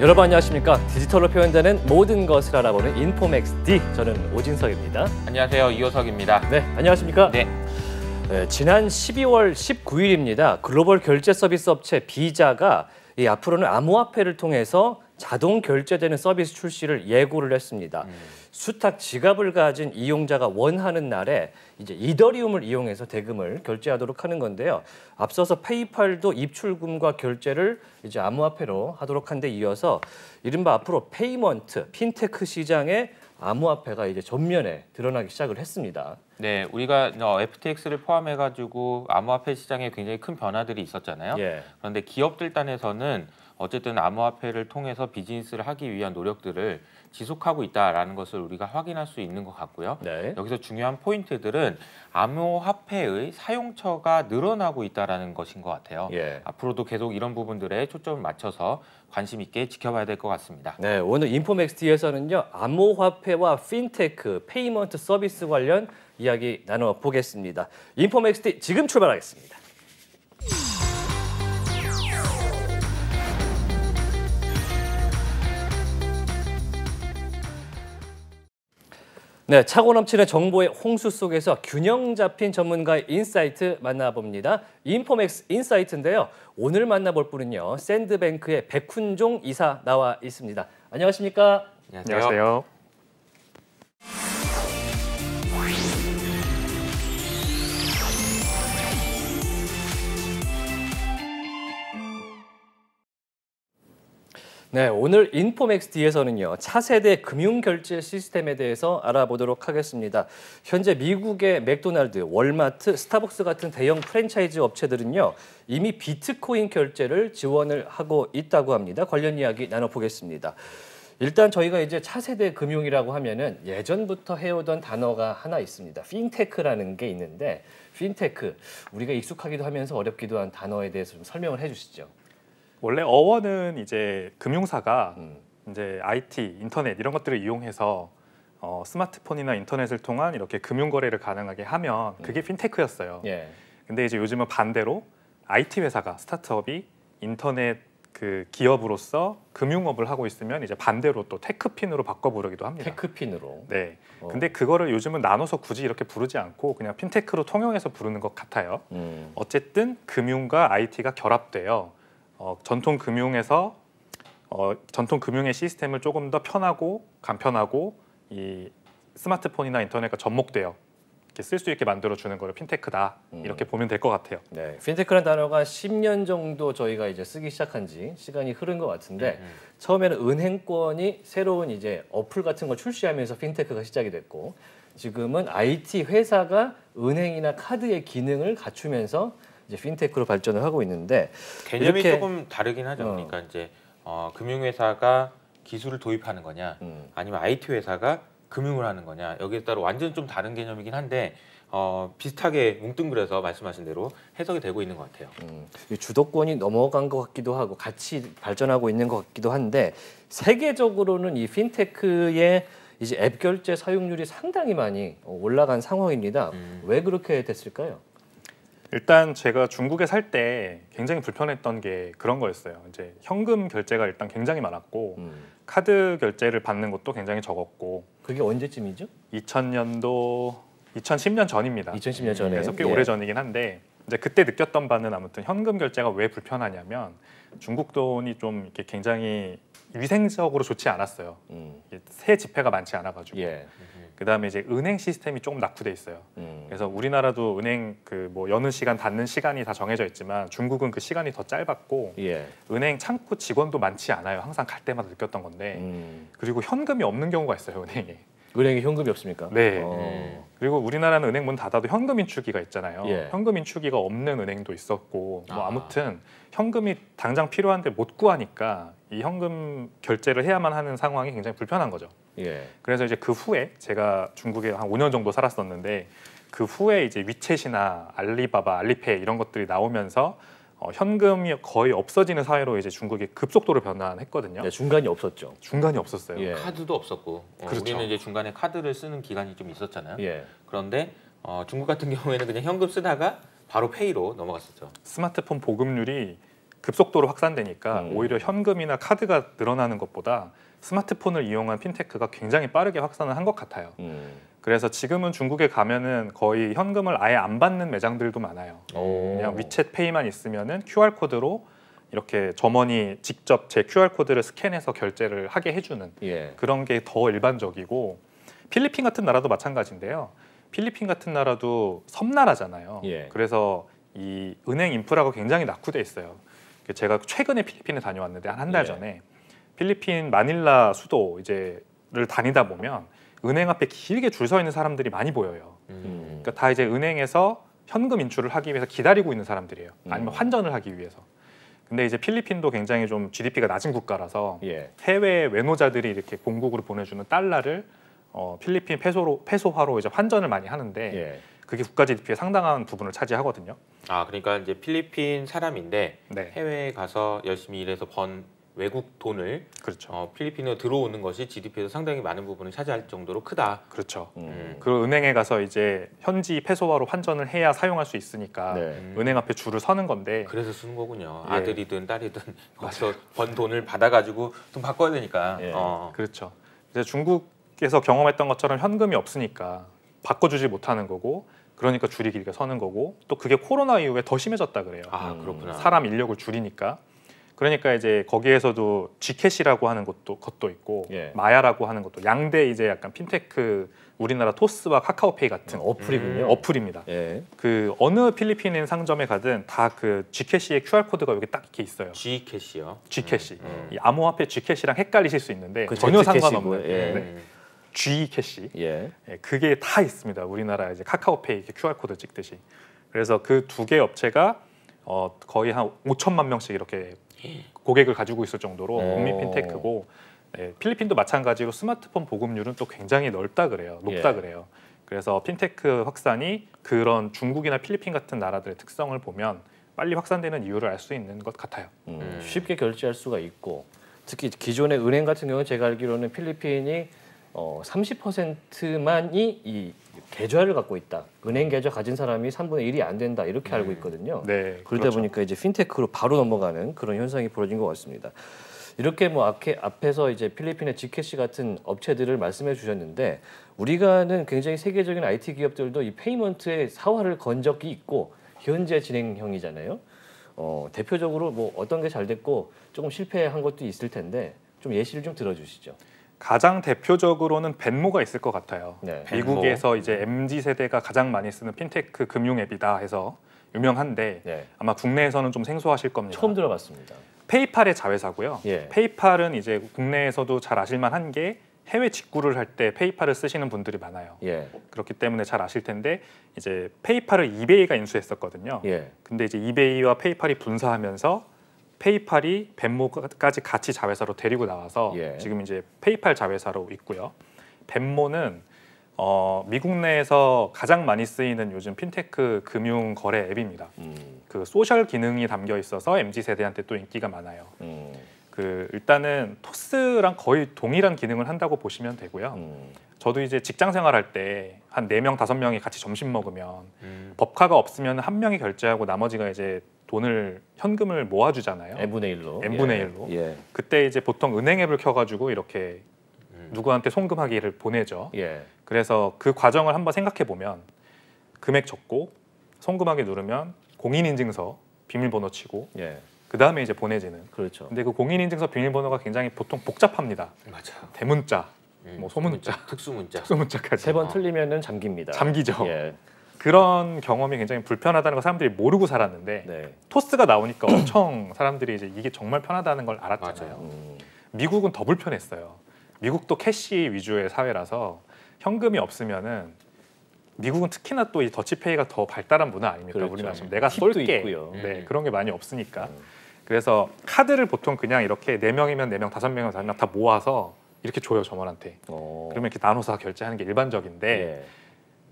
여러분 안녕하십니까? 디지털로 표현되는 모든 것을 알아보는 인포맥스 D, 저는 오진석입니다. 안녕하세요, 이호석입니다. 네, 안녕하십니까? 네. 지난 12월 19일입니다. 글로벌 결제 서비스 업체 비자가 앞으로는 암호화폐를 통해서 자동 결제되는 서비스 출시를 예고를 했습니다. 수탁 지갑을 가진 이용자가 원하는 날에 이제 이더리움을 이용해서 대금을 결제하도록 하는 건데요. 앞서서 페이팔도 입출금과 결제를 이제 암호화폐로 하도록 한 데 이어서 이른바 앞으로 페이먼트, 핀테크 시장에 암호화폐가 이제 전면에 드러나기 시작을 했습니다. 네, 우리가 FTX를 포함해가지고 암호화폐 시장에 굉장히 큰 변화들이 있었잖아요. 예. 그런데 기업들 단에서는 어쨌든 암호화폐를 통해서 비즈니스를 하기 위한 노력들을 지속하고 있다라는 것을 우리가 확인할 수 있는 것 같고요. 네. 여기서 중요한 포인트들은 암호화폐의 사용처가 늘어나고 있다는 것인 것 같아요. 예. 앞으로도 계속 이런 부분들에 초점을 맞춰서 관심 있게 지켜봐야 될 것 같습니다. 네, 오늘 인포맥스T에서는요, 암호화폐와 핀테크, 페이먼트 서비스 관련 이야기 나눠보겠습니다. 인포맥스T 지금 출발하겠습니다. 네, 차고 넘치는 정보의 홍수 속에서 균형 잡힌 전문가의 인사이트 만나봅니다. 인포맥스 인사이트인데요. 오늘 만나볼 분은요, 샌드뱅크의 백훈종 이사 나와 있습니다. 안녕하십니까? 안녕하세요. 네, 오늘 인포맥스D에서는요, 차세대 금융결제 시스템에 대해서 알아보도록 하겠습니다. 현재 미국의 맥도날드, 월마트, 스타벅스 같은 대형 프랜차이즈 업체들은요, 이미 비트코인 결제를 지원을 하고 있다고 합니다. 관련 이야기 나눠보겠습니다. 일단 저희가 이제 차세대 금융이라고 하면은 예전부터 해오던 단어가 하나 있습니다. 핀테크라는 게 있는데, 핀테크, 우리가 익숙하기도 하면서 어렵기도 한 단어에 대해서 좀 설명을 해주시죠. 원래 어원은 이제 금융사가 이제 IT, 인터넷 이런 것들을 이용해서 스마트폰이나 인터넷을 통한 이렇게 금융 거래를 가능하게 하면 그게 핀테크였어요. 예. 근데 이제 요즘은 반대로 IT 회사가 스타트업이 인터넷 그 기업으로서 금융업을 하고 있으면 이제 반대로 또 테크핀으로 바꿔 부르기도 합니다. 테크핀으로. 네. 근데 그거를 요즘은 나눠서 굳이 이렇게 부르지 않고 그냥 핀테크로 통용해서 부르는 것 같아요. 어쨌든 금융과 IT가 결합돼요. 전통 금융에서 전통 금융의 시스템을 조금 더 편하고 간편하고 이 스마트폰이나 인터넷과 접목되어 이렇게 쓸 수 있게 만들어 주는 거를 핀테크다 이렇게 보면 될 것 같아요. 네, 핀테크라는 단어가 10년 정도 저희가 이제 쓰기 시작한 지 시간이 흐른 것 같은데 처음에는 은행권이 새로운 이제 어플 같은 걸 출시하면서 핀테크가 시작이 됐고 지금은 IT 회사가 은행이나 카드의 기능을 갖추면서 이제 핀테크로 발전을 하고 있는데 개념이 이렇게, 조금 다르긴 하죠. 그러니까 이제 금융회사가 기술을 도입하는 거냐, 아니면 IT 회사가 금융을 하는 거냐, 여기에 따라 완전 좀 다른 개념이긴 한데 비슷하게 뭉뚱그려서 말씀하신 대로 해석이 되고 있는 것 같아요. 주도권이 넘어간 것 같기도 하고 같이 발전하고 있는 것 같기도 한데 세계적으로는 이 핀테크의 이제 앱 결제 사용률이 상당히 많이 올라간 상황입니다. 왜 그렇게 됐을까요? 일단 제가 중국에 살 때 굉장히 불편했던 게 그런 거였어요. 이제 현금 결제가 일단 굉장히 많았고 카드 결제를 받는 것도 굉장히 적었고. 그게 언제쯤이죠? 2000년도 2010년 전입니다. 2010년 전에. 그래서 꽤 오래 전이긴 한데 이제 그때 느꼈던 바는 아무튼 현금 결제가 왜 불편하냐면 중국 돈이 좀 이렇게 굉장히 위생적으로 좋지 않았어요. 새 지폐가 많지 않아가지고. 예. 그다음에 이제 은행 시스템이 조금 낙후돼 있어요. 그래서 우리나라도 은행 그 뭐 여는 시간 닫는 시간이 다 정해져 있지만 중국은 그 시간이 더 짧았고 예. 은행 창구 직원도 많지 않아요. 항상 갈 때마다 느꼈던 건데 그리고 현금이 없는 경우가 있어요. 은행에. 은행에 현금이 없습니까? 네. 그리고 우리나라는 은행 문 닫아도 현금 인출기가 있잖아요. 예. 현금 인출기가 없는 은행도 있었고 뭐 아무튼 현금이 당장 필요한데 못 구하니까 이 현금 결제를 해야만 하는 상황이 굉장히 불편한 거죠. 예. 그래서 이제 그 후에 제가 중국에 한 5년 정도 살았었는데 그 후에 이제 위챗이나 알리바바, 알리페이 이런 것들이 나오면서 현금이 거의 없어지는 사회로 이제 중국이 급속도로 변환했거든요. 네, 중간이 없었죠. 중간이 없었어요. 예. 카드도 없었고 그렇죠. 우리는 이제 중간에 카드를 쓰는 기간이 좀 있었잖아요. 예. 그런데 중국 같은 경우에는 그냥 현금 쓰다가 바로 페이로 넘어갔었죠. 스마트폰 보급률이 급속도로 확산되니까 오히려 현금이나 카드가 늘어나는 것보다 스마트폰을 이용한 핀테크가 굉장히 빠르게 확산을 한 것 같아요. 그래서 지금은 중국에 가면은 거의 현금을 아예 안 받는 매장들도 많아요. 그냥 위챗 페이만 있으면은 QR 코드로 이렇게 점원이 직접 제 QR 코드를 스캔해서 결제를 하게 해주는 그런 게 더 일반적이고, 필리핀 같은 나라도 마찬가지인데요. 필리핀 같은 나라도 섬나라잖아요. 그래서 이 은행 인프라가 굉장히 낙후돼 있어요. 제가 최근에 필리핀에 다녀왔는데 한 달 전에 필리핀 마닐라 수도 이제를 다니다 보면 은행 앞에 길게 줄 서 있는 사람들이 많이 보여요. 그러니까 다 이제 은행에서 현금 인출을 하기 위해서 기다리고 있는 사람들이에요. 아니면 환전을 하기 위해서. 근데 이제 필리핀도 굉장히 좀 GDP가 낮은 국가라서 해외 외노자들이 이렇게 본국으로 보내주는 달러를 필리핀 페소화로 이제 환전을 많이 하는데 그게 국가 GDP의 상당한 부분을 차지하거든요. 아, 그러니까 이제 필리핀 사람인데 네. 해외에 가서 열심히 일해서 번 외국 돈을 그렇죠. 필리핀으로 들어오는 것이 GDP에서 상당히 많은 부분을 차지할 정도로 크다. 그렇죠. 그 은행에 가서 이제 현지 페소화로 환전을 해야 사용할 수 있으니까 은행 앞에 줄을 서는 건데. 그래서 쓰는 거군요. 아들이든 딸이든 거기서 번 돈을 받아가지고 돈 바꿔야 되니까. 그렇죠. 이제 중국에서 경험했던 것처럼 현금이 없으니까 바꿔주지 못하는 거고, 그러니까 줄이 길게 서는 거고, 또 그게 코로나 이후에 더 심해졌다 그래요. 아, 그렇구나. 사람 인력을 줄이니까. 그러니까 이제 거기에서도 G캐시라고 하는 것도 있고 마야라고 하는 것도, 양대 이제 약간 핀테크, 우리나라 토스와 카카오페이 같은 어플이군요. 어플입니다. 그 어느 필리핀인 상점에 가든 다 그 G캐시의 QR 코드가 여기 딱 이렇게 있어요. G캐시요. G캐시. 이 암호화폐 G캐시랑 헷갈리실 수 있는데 전혀 상관없는 G캐시. 그게 다 있습니다. 우리나라 이제 카카오페이 QR 코드 찍듯이. 그래서 그 두 개 업체가 거의 한 5천만 명씩 이렇게 고객을 가지고 있을 정도로 국민 핀테크고, 필리핀도 마찬가지로 스마트폰 보급률은 또 굉장히 높다 그래요. 그래서 핀테크 확산이 그런 중국이나 필리핀 같은 나라들의 특성을 보면 빨리 확산되는 이유를 알 수 있는 것 같아요. 쉽게 결제할 수가 있고, 특히 기존의 은행 같은 경우는 제가 알기로는 필리핀이 30%만이 이 계좌를 갖고 있다. 은행 계좌 가진 사람이 3분의 1이 안 된다. 이렇게 알고 있거든요. 그러다 그렇죠. 보니까 이제 핀테크로 바로 넘어가는 그런 현상이 벌어진 것 같습니다. 이렇게 뭐 앞에서 이제 필리핀의 G캐시 같은 업체들을 말씀해 주셨는데, 우리가 아는 굉장히 세계적인 IT 기업들도 이 페이먼트의 사활을 건 적이 있고 현재 진행형이잖아요. 대표적으로 뭐 어떤 게 잘 됐고 조금 실패한 것도 있을 텐데 좀 예시를 좀 들어주시죠. 가장 대표적으로는 벤모가 있을 것 같아요. 미국에서 이제 MZ 세대가 가장 많이 쓰는 핀테크 금융 앱이다 해서 유명한데 아마 국내에서는 좀 생소하실 겁니다. 처음 들어봤습니다. 페이팔의 자회사고요. 페이팔은 이제 국내에서도 잘 아실만한 게 해외 직구를 할 때 페이팔을 쓰시는 분들이 많아요. 그렇기 때문에 잘 아실 텐데, 이제 페이팔을 이베이가 인수했었거든요. 근데 이제 이베이와 페이팔이 분사하면서 페이팔이 벤모까지 같이 자회사로 데리고 나와서 지금 이제 페이팔 자회사로 있고요. 벤모는 미국 내에서 가장 많이 쓰이는 요즘 핀테크 금융 거래 앱입니다. 그 소셜 기능이 담겨 있어서 MZ 세대한테 또 인기가 많아요. 그 일단은 토스랑 거의 동일한 기능을 한다고 보시면 되고요. 저도 이제 직장 생활할 때 한 4명, 5명이 같이 점심 먹으면 법카가 없으면 한 명이 결제하고 나머지가 이제 돈을 현금을 모아주잖아요. n분의 1로. n분의 1로. 그때 이제 보통 은행 앱을 켜가지고 이렇게 누구한테 송금하기를 보내죠. 그래서 그 과정을 한번 생각해 보면 금액 적고 송금하기 누르면 공인인증서 비밀번호 치고 그 다음에 이제 보내지는. 그렇죠. 근데 그 공인인증서 비밀번호가 굉장히 보통 복잡합니다. 맞아. 대문자, 뭐 소문자, 특수문자까지. 3번 틀리면은 잠깁니다. 잠기죠. 그런 경험이 굉장히 불편하다는 걸 사람들이 모르고 살았는데 토스가 나오니까 엄청 사람들이 이제 이게 정말 편하다는 걸 알았잖아요. 미국은 더 불편했어요. 미국도 캐시 위주의 사회라서 현금이 없으면은, 미국은 특히나 또 이 더치페이가 더 발달한 문화 아닙니까? 우리나라 지금 내가 쏠게 그런 게 많이 없으니까. 그래서 카드를 보통 그냥 이렇게 4명이면 4명, 5명이면 5명 다 모아서 이렇게 줘요, 점원한테. 그러면 이렇게 나눠서 결제하는 게 일반적인데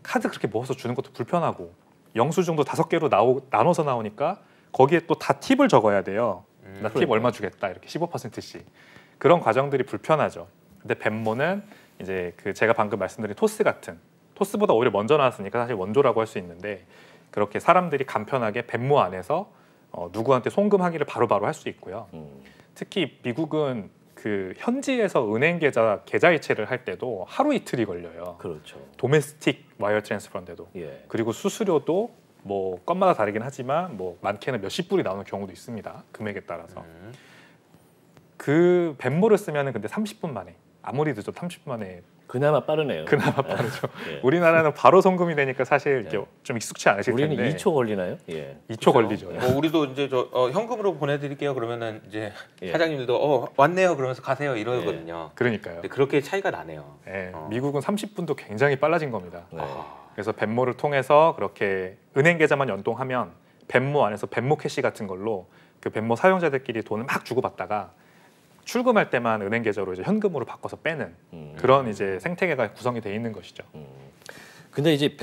카드 그렇게 모아서 주는 것도 불편하고, 영수증도 5개로 나눠서 나오니까 거기에 또 다 팁을 적어야 돼요. 나 팁 얼마 주겠다 이렇게 15%씩. 그런 과정들이 불편하죠. 근데 벤모는 이제 그 제가 방금 말씀드린 토스 같은, 토스보다 오히려 먼저 나왔으니까 사실 원조라고 할 수 있는데, 그렇게 사람들이 간편하게 벤모 안에서 누구한테 송금하기를 바로바로 할 수 있고요. 특히 미국은 그 현지에서 은행 계좌이체를 할 때도 하루 이틀이 걸려요. 그렇죠. 도메스틱 와이어 트랜스퍼인데도. 예. 그리고 수수료도 뭐 건마다 다르긴 하지만 뭐 많게는 몇십 불이 나오는 경우도 있습니다. 금액에 따라서. 그 벤모를 쓰면은 근데 30분 만에, 아무리 늦어도 30분 만에 그나마 빠르네요. 그나마 빠르죠. 예. 우리나라는 바로 송금이 되니까 사실 이렇게 좀 익숙치 않으실 우리는 텐데 2초 걸리나요? 예. 2초 걸리죠. 뭐 우리도 이제 현금으로 보내드릴게요. 그러면은 이제 예. 사장님들도 왔네요. 그러면서 가세요. 이러거든요. 그러니까요. 근데 그렇게 차이가 나네요. 예, 미국은 30분도 굉장히 빨라진 겁니다. 네. 그래서 벤모를 통해서 그렇게 은행 계좌만 연동하면 벤모 안에서 벤모 캐시 같은 걸로 그 벤모 사용자들끼리 돈을 막 주고받다가 출금할 때만 은행 계좌로 이제 현금으로 바꿔서 빼는 그런 이제 생태계가 구성이 돼 있는 것이죠. 근데 이제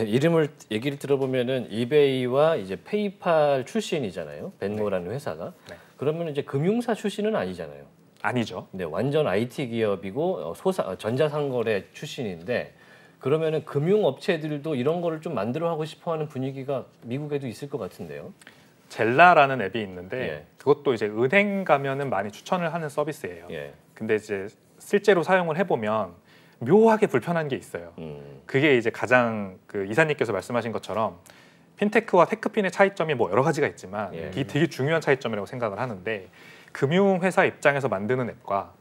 얘기를 들어보면은 이베이와 이제 페이팔 출신이잖아요. 벤모라는 회사가. 네. 그러면 이제 금융사 출신은 아니잖아요. 아니죠. 네, 완전 IT 기업이고 전자상거래 출신인데 그러면은 금융업체들도 이런 거를 좀 만들어 하고 싶어하는 분위기가 미국에도 있을 것 같은데요. 젤라라는 앱이 있는데 예. 그것도 이제 은행 가면은 많이 추천을 하는 서비스예요. 예. 근데 이제 실제로 사용을 해보면 묘하게 불편한 게 있어요. 그게 이제 가장 그 이사님께서 말씀하신 것처럼 핀테크와 테크핀의 차이점이 뭐 여러 가지가 있지만 예. 이게 되게 중요한 차이점이라고 생각을 하는데 금융회사 입장에서 만드는 앱과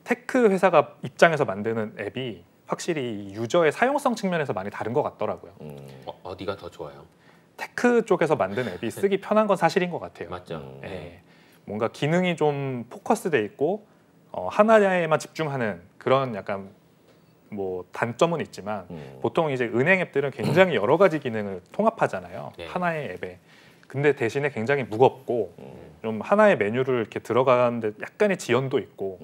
테크 회사가 입장에서 만드는 앱이 확실히 유저의 사용성 측면에서 많이 다른 것 같더라고요. 어디가 더 좋아요? 테크 쪽에서 만든 앱이 쓰기 편한 건 사실인 것 같아요. 맞죠. 예. 뭔가 기능이 좀 포커스돼 있고 하나에만 집중하는 그런 약간 뭐 단점은 있지만 보통 이제 은행 앱들은 굉장히 여러 가지 기능을 통합하잖아요. 네. 하나의 앱에. 근데 대신에 굉장히 무겁고 좀 하나의 메뉴를 이렇게 들어가는데 약간의 지연도 있고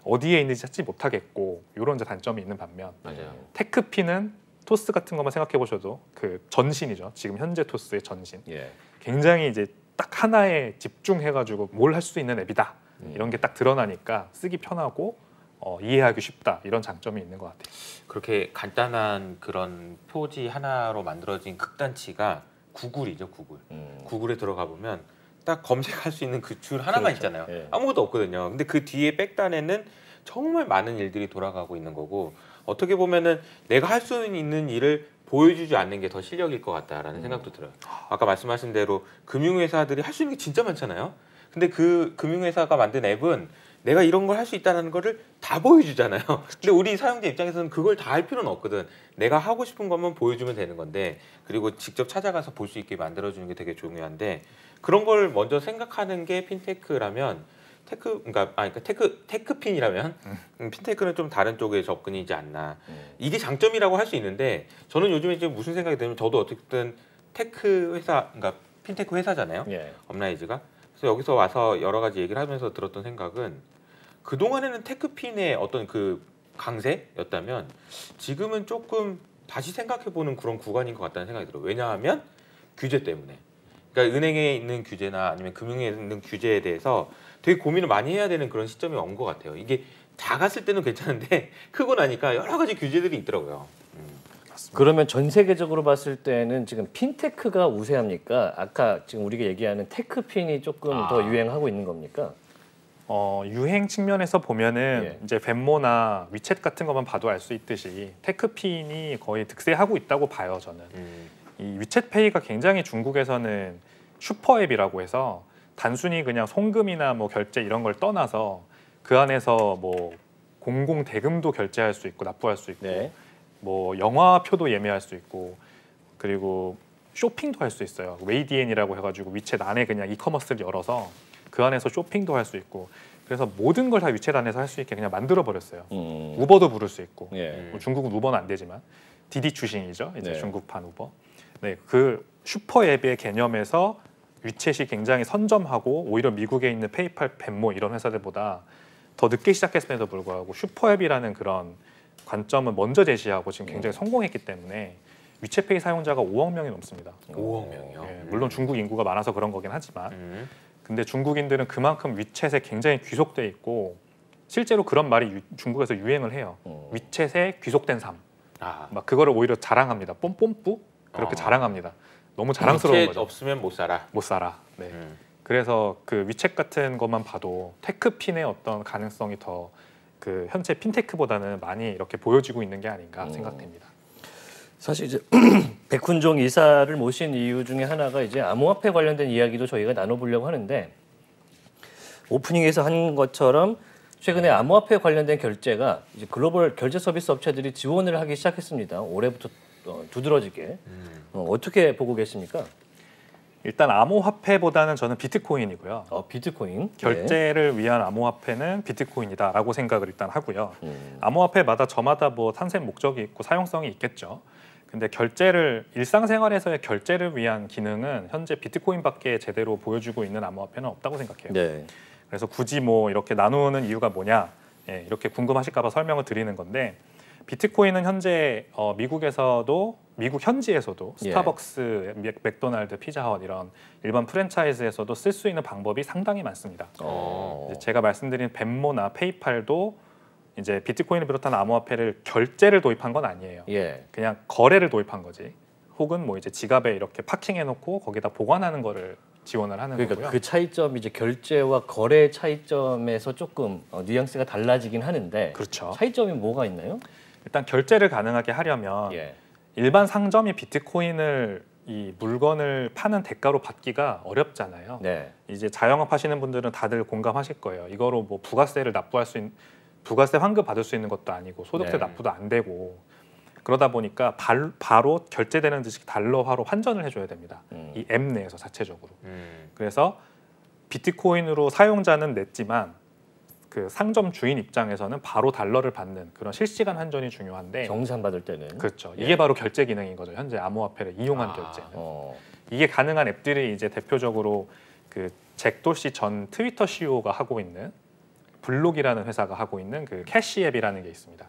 어디에 있는지 찾지 못하겠고 이런 이제 단점이 있는 반면 맞아요. 테크피는 토스 같은 것만 생각해 보셔도 그 전신이죠. 지금 현재 토스의 전신. 예. 굉장히 이제 딱 하나에 집중해가지고 뭘 할 수 있는 앱이다. 이런 게 딱 드러나니까 쓰기 편하고 이해하기 쉽다. 이런 장점이 있는 것 같아요. 그렇게 간단한 그런 표지 하나로 만들어진 극단치가 구글이죠. 구글에 들어가 보면 딱 검색할 수 있는 그 줄 하나만 그렇죠. 있잖아요. 예. 아무것도 없거든요. 근데 그 뒤에 백단에는 정말 많은 일들이 돌아가고 있는 거고 어떻게 보면은 내가 할 수 있는 일을 보여주지 않는 게 더 실력일 것 같다라는 생각도 들어요. 아까 말씀하신 대로 금융회사들이 할 수 있는 게 진짜 많잖아요. 근데 그 금융회사가 만든 앱은 내가 이런 걸 할 수 있다는 거를 다 보여주잖아요. 근데 우리 사용자 입장에서는 그걸 다 할 필요는 없거든. 내가 하고 싶은 것만 보여주면 되는 건데 그리고 직접 찾아가서 볼 수 있게 만들어주는 게 되게 중요한데 그런 걸 먼저 생각하는 게 핀테크라면 테크핀이라면 핀테크는 좀 다른 쪽의 접근이지 않나. 이게 장점이라고 할 수 있는데 저는 요즘에 지금 무슨 생각이 드냐면 저도 어쨌든 테크 회사, 그러니까 핀테크 회사잖아요. 예. 업라이즈가. 그래서 여기서 와서 여러 가지 얘기를 하면서 들었던 생각은 그 동안에는 테크핀의 어떤 그 강세였다면 지금은 조금 다시 생각해보는 그런 구간인 것 같다는 생각이 들어요. 왜냐하면 규제 때문에. 그러니까 은행에 있는 규제나 아니면 금융에 있는 규제에 대해서 되게 고민을 많이 해야 되는 그런 시점이 온 것 같아요. 이게 작았을 때는 괜찮은데 크고 나니까 여러 가지 규제들이 있더라고요. 그러면 전 세계적으로 봤을 때는 지금 핀테크가 우세합니까? 아까 지금 우리가 얘기하는 테크핀이 조금 더 유행하고 있는 겁니까? 유행 측면에서 보면은 예. 이제 벤모나 위챗 같은 것만 봐도 알 수 있듯이 테크핀이 거의 득세하고 있다고 봐요. 저는 이 위챗페이가 굉장히 중국에서는 슈퍼앱이라고 해서 단순히 그냥 송금이나 뭐 결제 이런 걸 떠나서 그 안에서 뭐 공공 대금도 결제할 수 있고 납부할 수 있고 네. 뭐 영화표도 예매할 수 있고 그리고 쇼핑도 할 수 있어요. 웨이디엔이라고 해가지고 위챗 안에 그냥 이커머스를 열어서 그 안에서 쇼핑도 할 수 있고 그래서 모든 걸 다 위챗 안에서 할 수 있게 그냥 만들어 버렸어요. 우버도 부를 수 있고 예. 뭐 중국은 우버는 안 되지만 디디 추싱이죠. 이제 네. 중국판 우버. 네, 그 슈퍼 앱의 개념에서 위챗이 굉장히 선점하고 오히려 미국에 있는 페이팔, 벤모 이런 회사들보다 더 늦게 시작했음에도 불구하고 슈퍼앱이라는 그런 관점을 먼저 제시하고 지금 굉장히 성공했기 때문에 위챗페이 사용자가 5억 명이 넘습니다. 5억 명이요? 예, 물론 중국 인구가 많아서 그런 거긴 하지만 근데 중국인들은 그만큼 위챗에 굉장히 귀속돼 있고 실제로 그런 말이 중국에서 유행을 해요. 위챗에 귀속된 삶. 막 그거를 오히려 자랑합니다. 뽐뽐뿌 그렇게 자랑합니다. 너무 자랑스러운 위챗 거죠. 없으면 못 살아. 못 살아. 네. 그래서 그 위챗 같은 것만 봐도 테크핀의 어떤 가능성이 더 그 현재 핀테크보다는 많이 이렇게 보여지고 있는 게 아닌가 생각됩니다. 사실 이제 백훈종 이사를 모신 이유 중에 하나가 이제 암호화폐 관련된 이야기도 저희가 나눠보려고 하는데 오프닝에서 한 것처럼 최근에 암호화폐 관련된 결제가 이제 글로벌 결제 서비스 업체들이 지원을 하기 시작했습니다. 올해부터 두드러지게. 어떻게 보고 계십니까? 일단 암호화폐보다는 저는 비트코인이고요. 비트코인. 결제를 위한 암호화폐는 비트코인이다라고 생각을 일단 하고요. 암호화폐마다 저마다 뭐 탄생 목적이 있고 사용성이 있겠죠. 근데 결제를 일상생활에서의 결제를 위한 기능은 현재 비트코인밖에 제대로 보여주고 있는 암호화폐는 없다고 생각해요. 네. 그래서 굳이 뭐 이렇게 나누는 이유가 뭐냐, 이렇게 궁금하실까 봐 설명을 드리는 건데 비트코인은 현재 미국에서도 미국 현지에서도 스타벅스, 맥도날드, 피자헛 이런 일반 프랜차이즈에서도 쓸 수 있는 방법이 상당히 많습니다. 이제 제가 말씀드린 벤모나 페이팔도 이제 비트코인을 비롯한 암호화폐를 결제를 도입한 건 아니에요. 그냥 거래를 도입한 거지. 혹은 뭐 이제 지갑에 이렇게 파킹해놓고 거기다 보관하는 거를 지원을 하는 그러니까 거고요. 그 차이점이 이제 결제와 거래 차이점에서 조금 뉘앙스가 달라지긴 하는데 그렇죠. 차이점이 뭐가 있나요? 일단 결제를 가능하게 하려면 일반 상점이 비트코인을 이 물건을 파는 대가로 받기가 어렵잖아요. 이제 자영업 하시는 분들은 다들 공감하실 거예요. 이거로 뭐 부가세를 납부할 수 있는 부가세 환급 받을 수 있는 것도 아니고 소득세 납부도 안 되고 그러다 보니까 바로 결제되는 듯이 달러화로 환전을 해줘야 됩니다. 이 앱 내에서 자체적으로. 그래서 비트코인으로 사용자는 냈지만 그 상점 주인 입장에서는 바로 달러를 받는 그런 실시간 환전이 중요한데 정산 받을 때는 그렇죠. 이게 바로 결제 기능인 거죠. 현재 암호화폐를 이용한 결제는. 이게 가능한 앱들이 이제 대표적으로 그 잭 돌시 전 트위터 CEO가 하고 있는 블록이라는 회사가 하고 있는 그 캐시 앱이라는 게 있습니다.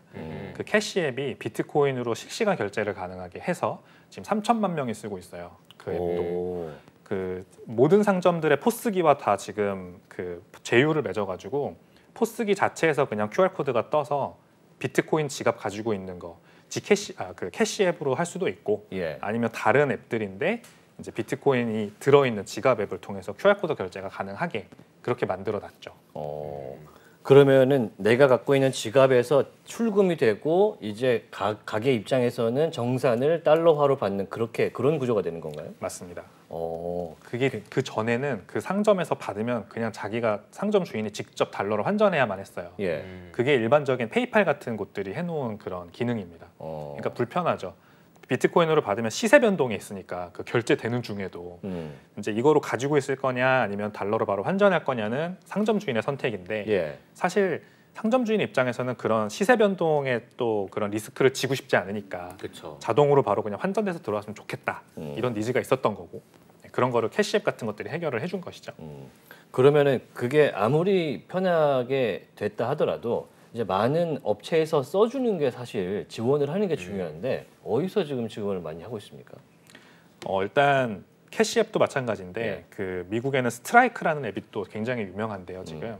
그 캐시 앱이 비트코인으로 실시간 결제를 가능하게 해서 지금 3천만 명이 쓰고 있어요. 그 앱도. 그 모든 상점들의 포스기와 다 지금 그 제휴를 맺어가지고 포스기 자체에서 그냥 QR 코드가 떠서 비트코인 지갑 가지고 있는 거, 그 캐시 앱으로 할 수도 있고, 아니면 다른 앱들인데 이제 비트코인이 들어있는 지갑 앱을 통해서 QR 코드 결제가 가능하게 그렇게 만들어놨죠. 그러면은 내가 갖고 있는 지갑에서 출금이 되고 이제 가게 입장에서는 정산을 달러화로 받는 그런 구조가 되는 건가요? 맞습니다. 그게 그 전에는 그 상점에서 받으면 그냥 자기가 상점 주인이 직접 달러로 환전해야만 했어요. 그게 일반적인 페이팔 같은 곳들이 해놓은 그런 기능입니다. 그러니까 불편하죠. 비트코인으로 받으면 시세 변동이 있으니까 그 결제되는 중에도 이제 이거로 가지고 있을 거냐 아니면 달러로 바로 환전할 거냐는 상점 주인의 선택인데 사실 상점 주인 입장에서는 그런 시세 변동에 또 그런 리스크를 지고 싶지 않으니까 자동으로 바로 그냥 환전돼서 들어왔으면 좋겠다 이런 니즈가 있었던 거고 그런 거를 캐시앱 같은 것들이 해결을 해준 것이죠. 그러면은 그게 아무리 편하게 됐다 하더라도 이제 많은 업체에서 써주는 게 사실 지원을 하는 게 중요한데 어디서 지원을 많이 하고 있습니까? 일단 캐시앱도 마찬가지인데 그 미국에는 스트라이크라는 앱이 또 굉장히 유명한데요. 지금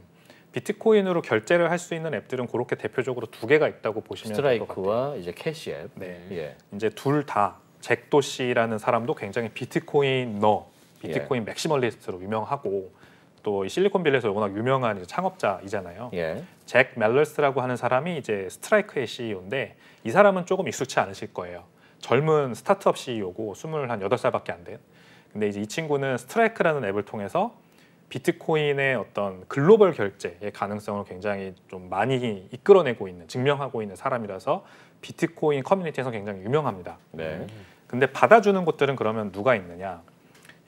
비트코인으로 결제를 할 수 있는 앱들은 그렇게 대표적으로 두 개가 있다고 보시면 될 것 같아요. 스트라이크와 이제 캐시앱. 이제 둘 다 잭 도시라는 사람도 굉장히 비트코인 맥시멀리스트로 유명하고 또 이 실리콘밸리에서 워낙 유명한 이제 창업자이잖아요. 잭 멜러스라고 하는 사람이 이제 스트라이크의 CEO인데 이 사람은 조금 익숙치 않으실 거예요. 젊은 스타트업 CEO고 28살밖에 안 된. 근데 이제 이 친구는 스트라이크라는 앱을 통해서 비트코인의 어떤 글로벌 결제의 가능성을 굉장히 좀 많이 이끌어내고 있는, 증명하고 있는 사람이라서 비트코인 커뮤니티에서 굉장히 유명합니다. 근데 받아주는 곳들은 그러면 누가 있느냐?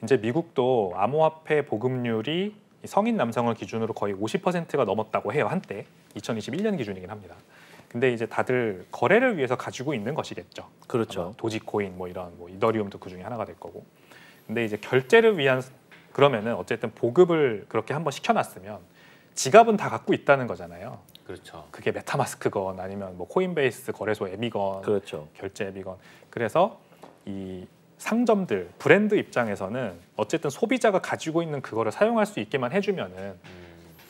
이제 미국도 암호화폐 보급률이 성인 남성을 기준으로 거의 50%가 넘었다고 해요. 한때 2021년 기준이긴 합니다. 근데 이제 다들 거래를 위해서 가지고 있는 것이겠죠. 그렇죠. 도지코인 뭐 이런 뭐 이더리움도 그 중에 하나가 될 거고. 근데 이제 결제를 위한 그러면은 어쨌든 보급을 그렇게 한번 시켜놨으면 지갑은 다 갖고 있다는 거잖아요. 그렇죠. 그게 메타마스크건 아니면 뭐 코인베이스 거래소 앱이건 결제 앱이건. 그래서 이 상점들, 브랜드 입장에서는 어쨌든 소비자가 가지고 있는 그거를 사용할 수 있게만 해주면은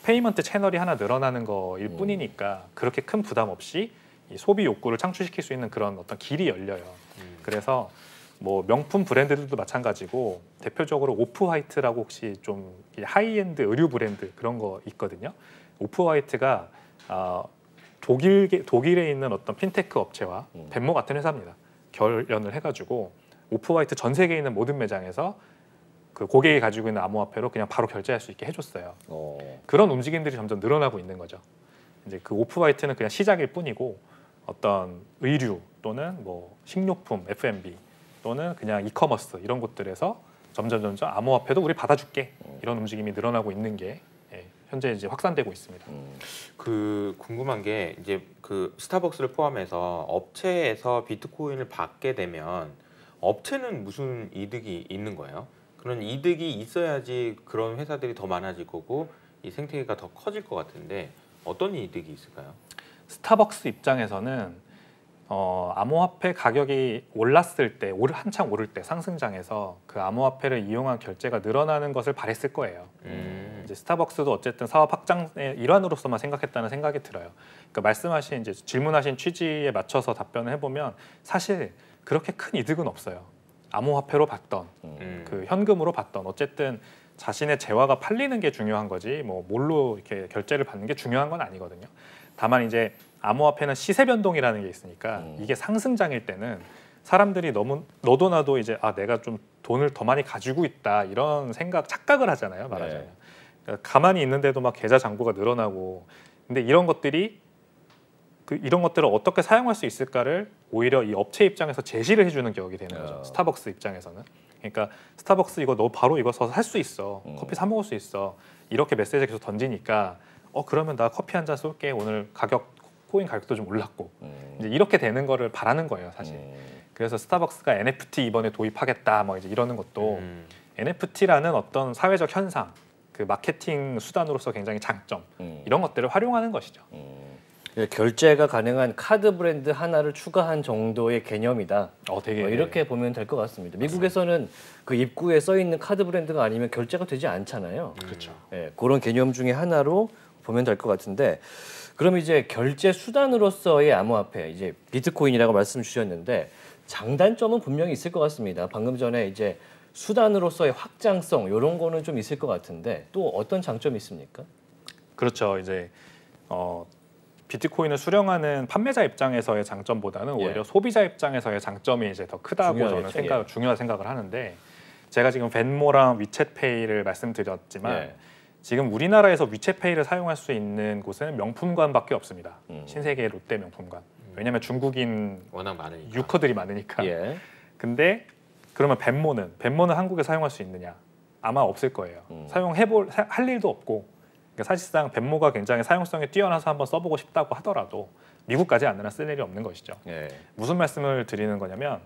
페이먼트 채널이 하나 늘어나는 거일 뿐이니까 그렇게 큰 부담 없이 이 소비 욕구를 창출시킬 수 있는 그런 어떤 길이 열려요. 그래서 뭐 명품 브랜드들도 마찬가지고 대표적으로 오프화이트라고 혹시 좀 하이엔드 의류 브랜드 그런 거 있거든요. 오프화이트가 독일에 있는 어떤 핀테크 업체와 벤모 같은 회사입니다. 결연을 해가지고 오프화이트 전 세계에 있는 모든 매장에서 그 고객이 가지고 있는 암호화폐로 그냥 바로 결제할 수 있게 해줬어요. 그런 움직임들이 점점 늘어나고 있는 거죠. 이제 그 오프화이트는 그냥 시작일 뿐이고 어떤 의류 또는 뭐 식료품, F&B 또는 그냥 이커머스 이런 곳들에서 점점 암호화폐도 우리 받아줄게 이런 움직임이 늘어나고 있는 게 현재 이제 확산되고 있습니다. 그 궁금한 게 이제 그 스타벅스를 포함해서 업체에서 비트코인을 받게 되면 업체는 무슨 이득이 있는 거예요? 그런 이득이 있어야지 그런 회사들이 더 많아질 거고 이 생태계가 더 커질 것 같은데 어떤 이득이 있을까요? 스타벅스 입장에서는 암호화폐 가격이 올랐을 때, 한창 오를 때 상승장에서 그 암호화폐를 이용한 결제가 늘어나는 것을 바랬을 거예요. 이제 스타벅스도 어쨌든 사업 확장의 일환으로서만 생각했다는 생각이 들어요. 그러니까 말씀하신 이제 질문하신 취지에 맞춰서 답변을 해보면 사실 그렇게 큰 이득은 없어요. 암호화폐로 받던 그 현금으로 받던 어쨌든 자신의 재화가 팔리는 게 중요한 거지 뭐 뭘로 이렇게 결제를 받는 게 중요한 건 아니거든요. 다만 이제 암호화폐는 시세 변동이라는 게 있으니까 이게 상승장일 때는 사람들이 너무 너도 나도 이제 내가 좀 돈을 더 많이 가지고 있다 이런 착각을 하잖아요. 말하자면 그러니까 가만히 있는데도 막 계좌 잔고가 늘어나고 근데 이런 것들을 어떻게 사용할 수 있을까를 오히려 이 업체 입장에서 제시를 해주는 격이 되는 거죠. 스타벅스 입장에서는. 그러니까 스타벅스 이거 너 바로 이거 사서 살 수 있어. 커피 사 먹을 수 있어. 이렇게 메시지를 계속 던지니까 그러면 나 커피 한 잔 쏠게. 오늘 코인 가격도 좀 올랐고 이제 이렇게 되는 거를 바라는 거예요, 사실. 그래서 스타벅스가 NFT 이번에 도입하겠다, 뭐 이제 이러는 것도 NFT라는 어떤 사회적 현상, 그 마케팅 수단으로서 굉장히 장점 이런 것들을 활용하는 것이죠. 결제가 가능한 카드 브랜드 하나를 추가한 정도의 개념이다. 되게 이렇게 보면 될 것 같습니다. 미국에서는 그 입구에 써 있는 카드 브랜드가 아니면 결제가 되지 않잖아요. 그렇죠. 그런 개념 중에 하나로 보면 될 것 같은데, 그럼 이제 결제 수단으로서의 암호화폐, 이제 비트코인이라고 말씀 주셨는데 장단점은 분명히 있을 것 같습니다. 방금 전에 이제 수단으로서의 확장성 이런 거는 좀 있을 것 같은데 또 어떤 장점이 있습니까? 그렇죠. 이제 비트코인을 수령하는 판매자 입장에서의 장점보다는 오히려 소비자 입장에서의 장점이 이제 더 크다고 저는 중요하다 생각을 하는데, 제가 지금 벤모랑 위챗페이를 말씀드렸지만 지금 우리나라에서 위챗페이를 사용할 수 있는 곳은 명품관밖에 없습니다. 신세계 롯데 명품관. 왜냐하면 중국인 워낙 많으니까. 유커들이 많으니까. 근데 그러면 벤모는 한국에 사용할 수 있느냐? 아마 없을 거예요. 할 일도 없고. 그러니까 사실상 벤모가 굉장히 사용성이 뛰어나서 한번 써보고 싶다고 하더라도 미국까지 안 쓸 일이 없는 것이죠. 무슨 말씀을 드리는 거냐면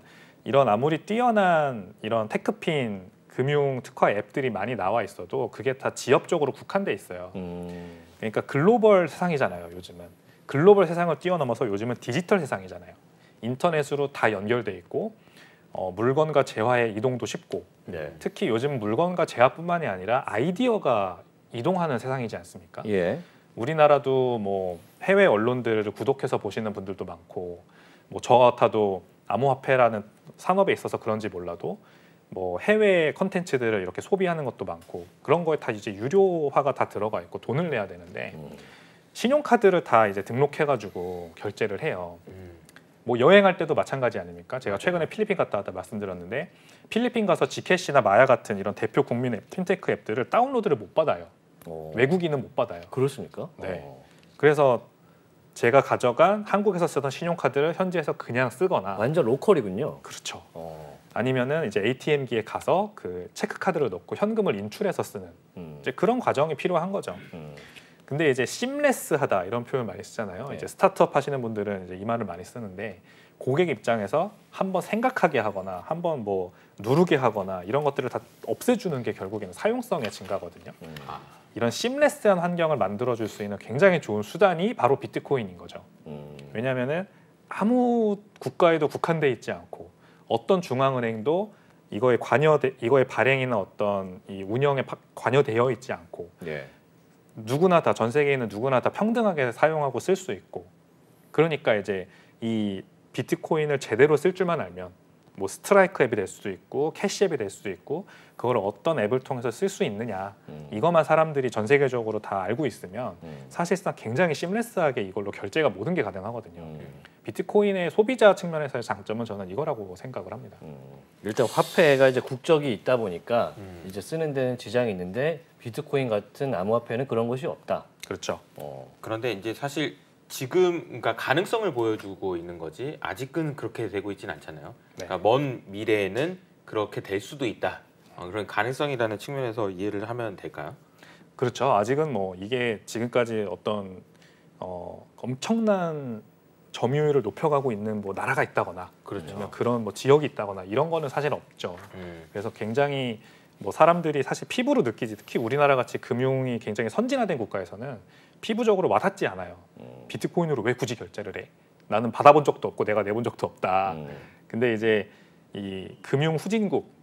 이런 아무리 뛰어난 이런 테크핀 금융 특화 앱들이 많이 나와 있어도 그게 다 지역적으로 국한돼 있어요. 그러니까 글로벌 세상이잖아요. 요즘은 글로벌 세상을 뛰어넘어서 요즘은 디지털 세상이잖아요. 인터넷으로 다 연결돼 있고 물건과 재화의 이동도 쉽고 특히 요즘 물건과 재화뿐만이 아니라 아이디어가 이동하는 세상이지 않습니까? 우리나라도 뭐 해외 언론들을 구독해서 보시는 분들도 많고 뭐 저 같아도 암호화폐라는 산업에 있어서 그런지 몰라도 뭐 해외 컨텐츠들을 이렇게 소비하는 것도 많고 그런 거에 다 이제 유료화가 다 들어가 있고 돈을 내야 되는데 신용카드를 다 이제 등록해가지고 결제를 해요. 뭐 여행할 때도 마찬가지 아닙니까? 제가 최근에 필리핀 갔다 왔다 말씀드렸는데 필리핀 가서 지캐시나 마야 같은 이런 대표 국민 앱, 핀테크 앱들을 다운로드를 못 받아요. 외국인은 못 받아요. 그렇습니까? 네. 그래서 제가 가져간 한국에서 쓰던 신용카드를 현지에서 그냥 쓰거나 완전 로컬이군요. 그렇죠. 아니면은 이제 ATM기에 가서 그 체크카드를 넣고 현금을 인출해서 쓰는 이제 그런 과정이 필요한 거죠. 근데 이제 심레스하다 이런 표현 많이 쓰잖아요. 이제 스타트업 하시는 분들은 이제 이 말을 많이 쓰는데 고객 입장에서 한번 생각하게 하거나 한번 뭐 누르게 하거나 이런 것들을 다 없애주는 게 결국에는 사용성의 증가거든요. 이런 심레스한 환경을 만들어줄 수 있는 굉장히 좋은 수단이 바로 비트코인인 거죠. 왜냐하면은 아무 국가에도 국한돼 있지 않고 어떤 중앙은행도 이거에 발행이나 어떤 이 운영에 관여되어 있지 않고 누구나 다 전 세계에 있는 누구나 다 평등하게 사용하고 쓸 수 있고 그러니까 이제 이 비트코인을 제대로 쓸 줄만 알면 뭐 스트라이크 앱이 될 수도 있고 캐시 앱이 될 수도 있고 그걸 어떤 앱을 통해서 쓸 수 있느냐 이것만 사람들이 전 세계적으로 다 알고 있으면 사실상 굉장히 심레스하게 이걸로 결제가 모든 게 가능하거든요. 비트코인의 소비자 측면에서의 장점은 저는 이거라고 생각을 합니다. 일단 화폐가 이제 국적이 있다 보니까 이제 쓰는 데는 지장이 있는데 비트코인 같은 암호화폐는 그런 것이 없다. 그렇죠. 그런데 이제 사실 지금 그러니까 가능성을 보여주고 있는 거지 아직은 그렇게 되고 있지는 않잖아요. 네. 그러니까 먼 미래에는 그렇게 될 수도 있다. 그런 가능성이라는 측면에서 이해를 하면 될까요? 그렇죠. 아직은 뭐 이게 지금까지 어떤 엄청난 점유율을 높여가고 있는 뭐 나라가 있다거나 그렇죠. 아니면 그런 뭐 지역이 있다거나 이런 거는 사실 없죠. 그래서 굉장히 뭐 사람들이 사실 피부로 느끼지 특히 우리나라 같이 금융이 굉장히 선진화된 국가에서는 피부적으로 와닿지 않아요. 비트코인으로 왜 굳이 결제를 해? 나는 받아본 적도 없고 내가 내본 적도 없다. 근데 이제 이 금융 후진국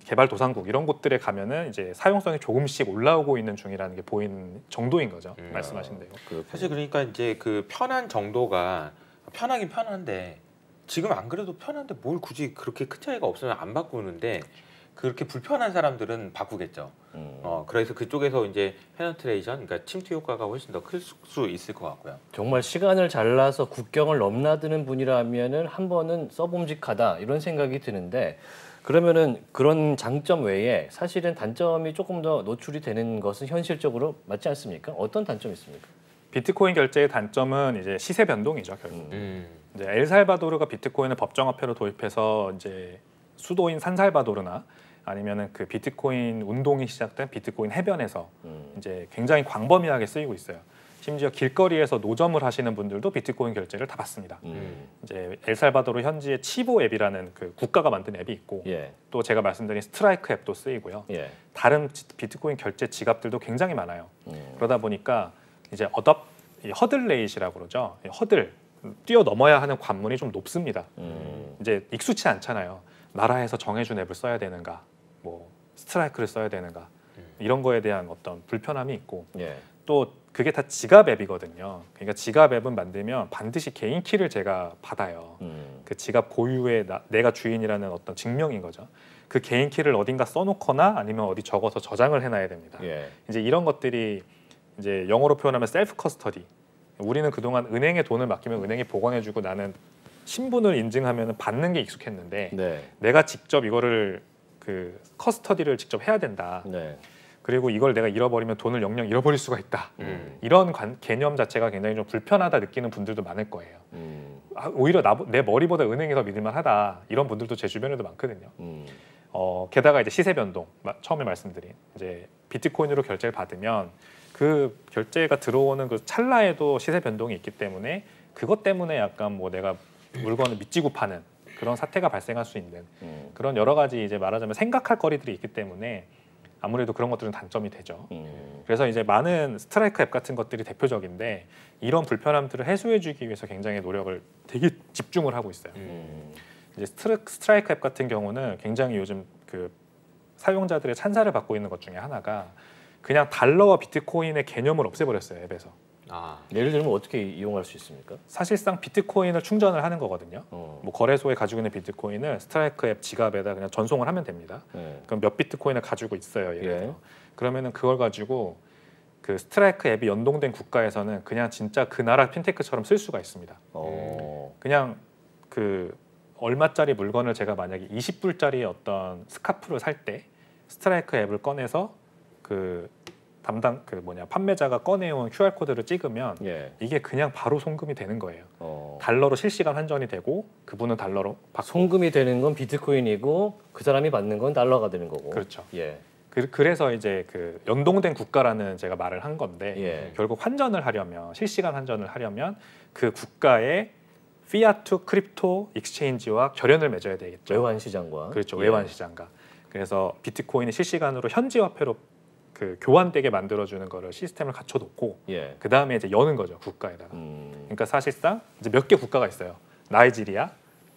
개발도상국 이런 곳들에 가면은 이제 사용성이 조금씩 올라오고 있는 중이라는 게 보이는 정도인 거죠. 말씀하신 대로. 사실 그러니까 이제 그 편한 정도가 편하긴 편한데 지금 안 그래도 편한데 뭘 굳이 그렇게 큰 차이가 없으면 안 바꾸는데 그렇게 불편한 사람들은 바꾸겠죠. 그래서 그쪽에서 이제 페네트레이션, 그러니까 침투 효과가 훨씬 더 클 수 있을 것 같고요. 정말 시간을 잘라서 국경을 넘나드는 분이라면은 한 번은 써봄직하다 이런 생각이 드는데 그러면은 그런 장점 외에 사실은 단점이 조금 더 노출이 되는 것은 현실적으로 맞지 않습니까? 어떤 단점이 있습니까? 비트코인 결제의 단점은 이제 시세 변동이죠, 결국. 이제 엘살바도르가 비트코인을 법정화폐로 도입해서 이제 수도인 산살바도르나 아니면은 그 비트코인 운동이 시작된 비트코인 해변에서 이제 굉장히 광범위하게 쓰이고 있어요. 심지어 길거리에서 노점을 하시는 분들도 비트코인 결제를 다 받습니다. 이제 엘살바도르 현지에 치보 앱이라는 그 국가가 만든 앱이 있고 또 제가 말씀드린 스트라이크 앱도 쓰이고요. 다른 비트코인 결제 지갑들도 굉장히 많아요. 그러다 보니까 이제 허들레이시라고 그러죠. 허들 뛰어넘어야 하는 관문이 좀 높습니다. 이제 익숙치 않잖아요. 나라에서 정해준 앱을 써야 되는가, 뭐 스트라이크를 써야 되는가 이런 거에 대한 어떤 불편함이 있고 또 그게 다 지갑 앱이거든요. 그러니까 지갑 앱은 만들면 반드시 개인 키를 제가 받아요. 그 지갑 고유의 내가 주인이라는 어떤 증명인 거죠. 그 개인 키를 어딘가 써놓거나 아니면 어디 적어서 저장을 해놔야 됩니다. 이제 이런 것들이 이제 영어로 표현하면 셀프 커스터디. 우리는 그동안 은행에 돈을 맡기면 은행이 보관해주고 나는 신분을 인증하면 받는 게 익숙했는데 내가 직접 이거를 그 커스터디를 직접 해야 된다. 그리고 이걸 내가 잃어버리면 돈을 영영 잃어버릴 수가 있다. 이런 개념 자체가 굉장히 좀 불편하다 느끼는 분들도 많을 거예요. 오히려 내 머리보다 은행이 더 믿을만하다. 이런 분들도 제 주변에도 많거든요. 게다가 이제 시세 변동 처음에 말씀드린 이제 비트코인으로 결제를 받으면 그 결제가 들어오는 그 찰나에도 시세 변동이 있기 때문에 그것 때문에 약간 뭐 내가 물건을 미치고 파는 그런 사태가 발생할 수 있는 그런 여러 가지 이제 말하자면 생각할 거리들이 있기 때문에 아무래도 그런 것들은 단점이 되죠. 그래서 이제 많은 스트라이크 앱 같은 것들이 대표적인데 이런 불편함들을 해소해주기 위해서 굉장히 노력을 되게 집중을 하고 있어요. 이제 스트라이크 앱 같은 경우는 굉장히 요즘 그 사용자들의 찬사를 받고 있는 것 중에 하나가 그냥 달러와 비트코인의 개념을 없애버렸어요, 앱에서. 예를 들면 어떻게 이용할 수 있습니까? 사실상 비트코인을 충전을 하는 거거든요. 뭐 거래소에 가지고 있는 비트코인을 스트라이크 앱 지갑에다 그냥 전송을 하면 됩니다. 그럼 몇 비트코인을 가지고 있어요, 예를 들어. 그러면은 그걸 가지고 그 스트라이크 앱이 연동된 국가에서는 그냥 진짜 그 나라 핀테크처럼 쓸 수가 있습니다. 그냥 그 얼마짜리 물건을 제가 만약에 20불짜리 어떤 스카프를 살 때 스트라이크 앱을 꺼내서 그 담당 그 판매자가 꺼내온 QR 코드를 찍으면 이게 그냥 바로 송금이 되는 거예요. 달러로 실시간 환전이 되고 그분은 달러로 받고. 송금이 되는 건 비트코인이고 그 사람이 받는 건 달러가 되는 거고. 그렇죠. 그래서 이제 그 연동된 국가라는 제가 말을 한 건데 결국 환전을 하려면 실시간 환전을 하려면 그 국가의 피아트 크립토 익스체인지와 결연을 맺어야 되겠죠. 외환 시장과. 그렇죠. 외환 시장과. 그래서 비트코인이 실시간으로 현지 화폐로 그 교환되게 만들어주는 거를 시스템을 갖춰놓고 그 다음에 이제 여는 거죠, 국가에다가. 그러니까 사실상 이제 몇 개 국가가 있어요. 나이지리아,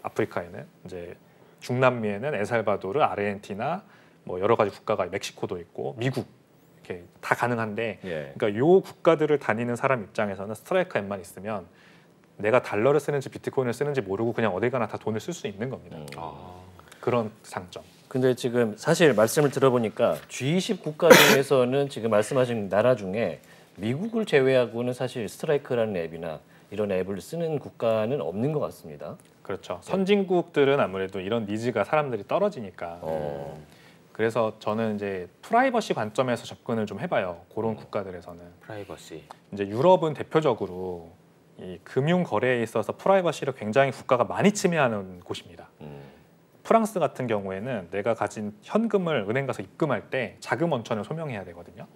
아프리카에는 이제 중남미에는 엘살바도르, 아르헨티나, 뭐 여러 가지 국가가 멕시코도 있고 미국 이렇게 다 가능한데, 그러니까 요 국가들을 다니는 사람 입장에서는 스트라이크 앱만 있으면 내가 달러를 쓰는지 비트코인을 쓰는지 모르고 그냥 어디 가나 다 돈을 쓸 수 있는 겁니다. 그런 장점. 근데 지금 사실 말씀을 들어보니까 G20 국가 중에서는 지금 말씀하신 나라 중에 미국을 제외하고는 사실 스트라이크라는 앱이나 이런 앱을 쓰는 국가는 없는 것 같습니다. 그렇죠. 선진국들은 아무래도 이런 니즈가 사람들이 떨어지니까. 그래서 저는 이제 프라이버시 관점에서 접근을 좀 해봐요. 그런 국가들에서는. 프라이버시. 이제 유럽은 대표적으로 이 금융 거래에 있어서 프라이버시를 굉장히 국가가 많이 침해하는 곳입니다. 프랑스 같은 경우에는 내가 가진 현금을 은행 가서 입금할 때 자금 원천을 소명해야 되거든요.